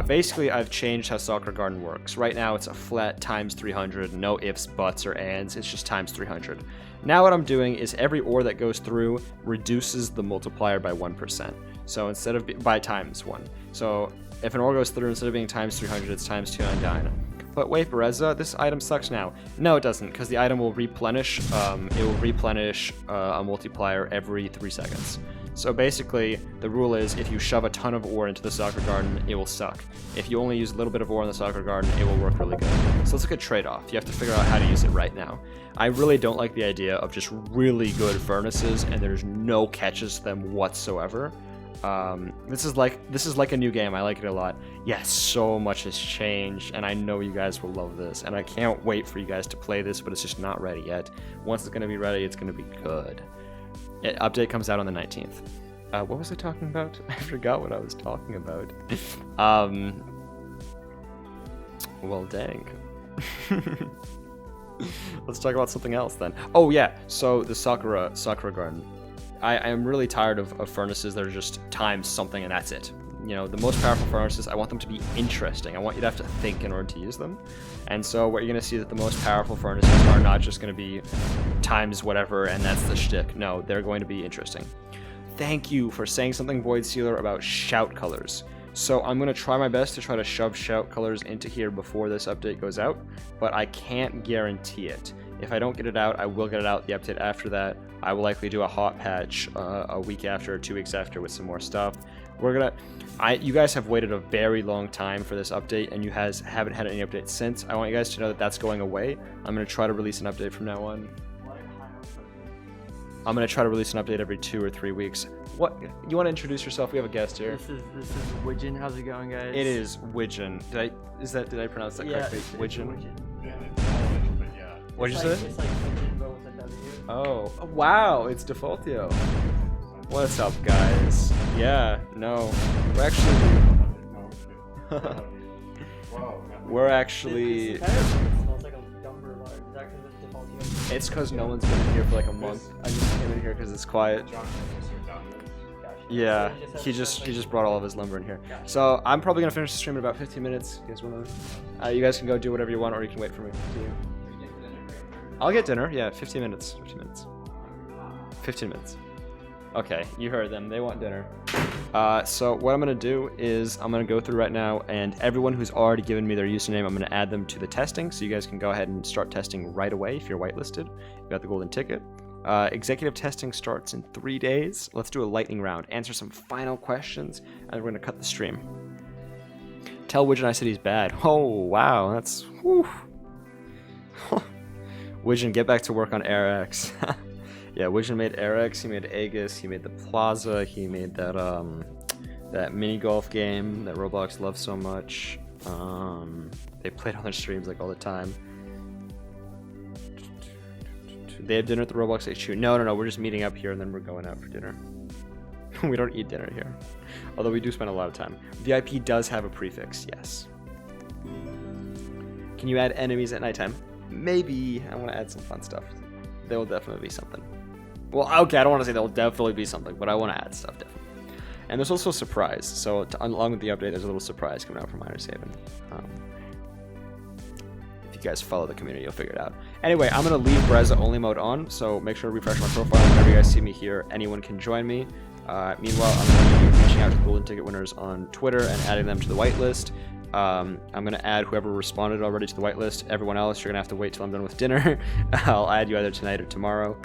Basically, I've changed how Soccer Garden works. Right now, it's a flat times 300, no ifs, buts, or ands. It's just times 300. Now what I'm doing is every ore that goes through reduces the multiplier by 1%. So instead of by times 1. So if an ore goes through, instead of being times 300, it's times 299. But wait, Berezaa, this item sucks now. No, it doesn't, because the item will replenish. It will replenish a multiplier every 3 seconds. So basically, the rule is if you shove a ton of ore into the Soccer Garden, it will suck. If you only use a little bit of ore in the Soccer Garden, it will work really good. So it's like a trade-off. You have to figure out how to use it right now. I really don't like the idea of just really good furnaces and there's no catches to them whatsoever. This is like a new game. I like it a lot. Yes, so much has changed, and I know you guys will love this, and I can't wait for you guys to play this, but it's just not ready yet. Once it's going to be ready, it's going to be good. Update comes out on the 19th. What was I talking about? I forgot what I was talking about. Well, dang. Let's talk about something else then. Oh yeah, so the Sakura Garden. I am really tired of furnaces that are just times something and that's it. You know, the most powerful furnaces, I want them to be interesting. I want you to have to think in order to use them. And so what you're going to see that the most powerful furnaces are not just going to be times whatever and that's the shtick. No, they're going to be interesting. Thank you for saying something, Void Sealer, about shout colors. So I'm going to try my best to try to shove shout colors into here before this update goes out, but I can't guarantee it. If I don't get it out, I will get it out the update after that. I will likely do a hot patch a week after or 2 weeks after with some more stuff. You guys have waited a very long time for this update, and you guys haven't had any updates since. I want you guys to know that that's going away. I'm going to try to release an update from now on. I'm going to try to release an update every 2 or 3 weeks. What? You want to introduce yourself? We have a guest here. This is Widgeon. How's it going, guys? It is Widgeon. Did I pronounce that correctly? Widgeon? Yeah, it's Polish, but yeah. What'd you say? It's like Widgeon, but with a W. Oh, wow, it's Defaultio. What's up, guys? Yeah, no, we're actually... We're actually... It smells like a dumper bar. Is that because it's Defaultio? It's because no one's been in here for like a month. I just came in here because it's quiet. Yeah, he just brought all of his lumber in here. So I'm probably gonna finish the stream in about 15 minutes. You guys wanna? You guys can go do whatever you want, or you can wait for me. I'll get dinner. Yeah, 15 minutes. 15 minutes. 15 minutes. Okay, you heard them. They want dinner. So what I'm gonna do is I'm gonna go through right now, and everyone who's already given me their username, I'm gonna add them to the testing, so you guys can go ahead and start testing right away if you're whitelisted. You got the golden ticket. Executive testing starts in 3 days. Let's do a lightning round. Answer some final questions, and we're gonna cut the stream. Tell Widgeon I said he's bad. Oh wow, that's whew. Widgeon, get back to work on AirX. Yeah, Widgeon made AirX, he made Aegis, he made the Plaza, he made that that mini golf game that Roblox loves so much. They played on their streams like all the time. They have dinner at the Roblox HQ. No, we're just meeting up here and then we're going out for dinner. We don't eat dinner here. Although we do spend a lot of time. VIP does have a prefix, yes. Can you add enemies at nighttime? Maybe. I want to add some fun stuff. There will definitely be something. Well, okay, I don't want to say there will definitely be something, but I want to add stuff definitely. And there's also a surprise. So along with the update, there's a little surprise coming out from Miners Haven. If you guys follow the community, you'll figure it out. Anyway, I'm going to leave Berezaa only mode on, so make sure to refresh my profile. Whenever you guys see me here, anyone can join me. Meanwhile, I'm going to be reaching out to the golden ticket winners on Twitter and adding them to the whitelist. I'm going to add whoever responded already to the whitelist. Everyone else, you're going to have to wait till I'm done with dinner. I'll add you either tonight or tomorrow.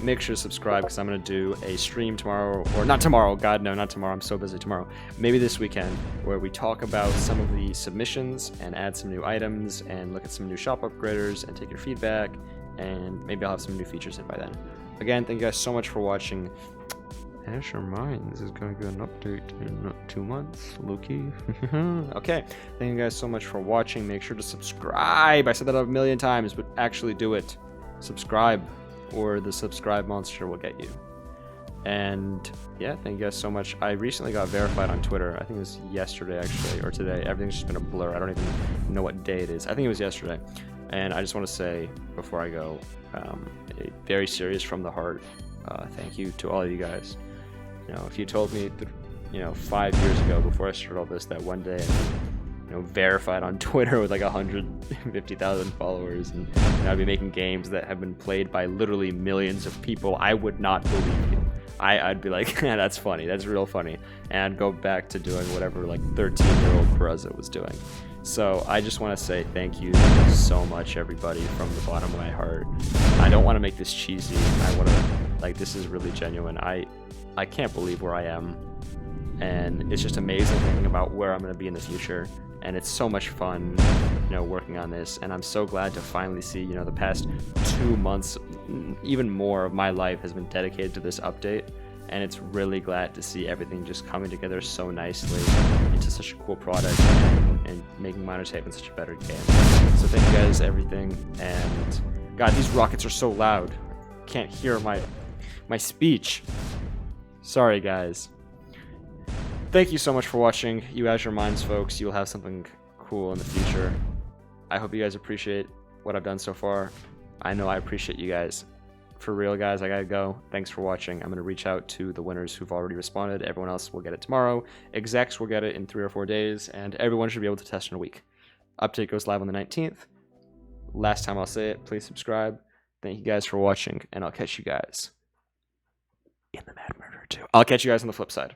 Make sure to subscribe because I'm going to do a stream tomorrow, or not tomorrow, God no, not tomorrow, I'm so busy tomorrow. Maybe this weekend, where we talk about some of the submissions and add some new items and look at some new shop upgraders and take your feedback, and maybe I'll have some new features in by then. Again, thank you guys so much for watching. Asher Mines is going to get an update in 2 months, Loki. Okay, thank you guys so much for watching. Make sure to subscribe. I said that a million times, but actually do it. Subscribe, or the subscribe monster will get you. And yeah, thank you guys so much. I recently got verified on Twitter. I think it was yesterday, actually, or today. Everything's just been a blur. I don't even know what day it is. I think it was yesterday. And I just want to say, before I go, a very serious from the heart thank you to all of you guys. You know, if you told me 5 years ago before I started all this, that one day, verified on Twitter with like 150,000 followers, and I'd be making games that have been played by literally millions of people, I would not believe you. I'd be like, yeah, that's funny, that's real funny, and I'd go back to doing whatever like 13-year-old Berezaa was doing. So I just want to say thank you so much, everybody, from the bottom of my heart. I don't want to make this cheesy. I want to, this is really genuine. I can't believe where I am, and it's just amazing thinking about where I'm going to be in the future. And it's so much fun, working on this. And I'm so glad to finally see, the past 2 months, even more of my life has been dedicated to this update. And it's really glad to see everything just coming together so nicely into such a cool product, and making Minor Tape in such a better game. So thank you guys, everything. And God, these rockets are so loud. Can't hear my speech. Sorry, guys. Thank you so much for watching. You Azure Minds folks, you'll have something cool in the future. I hope you guys appreciate what I've done so far. I know I appreciate you guys. For real, guys, I gotta go. Thanks for watching. I'm gonna reach out to the winners who've already responded. Everyone else will get it tomorrow. Execs will get it in 3 or 4 days, and everyone should be able to test in a week. Update goes live on the 19th. Last time I'll say it, please subscribe. Thank you guys for watching, and I'll catch you guys in the Mad Murder 2. I'll catch you guys on the flip side.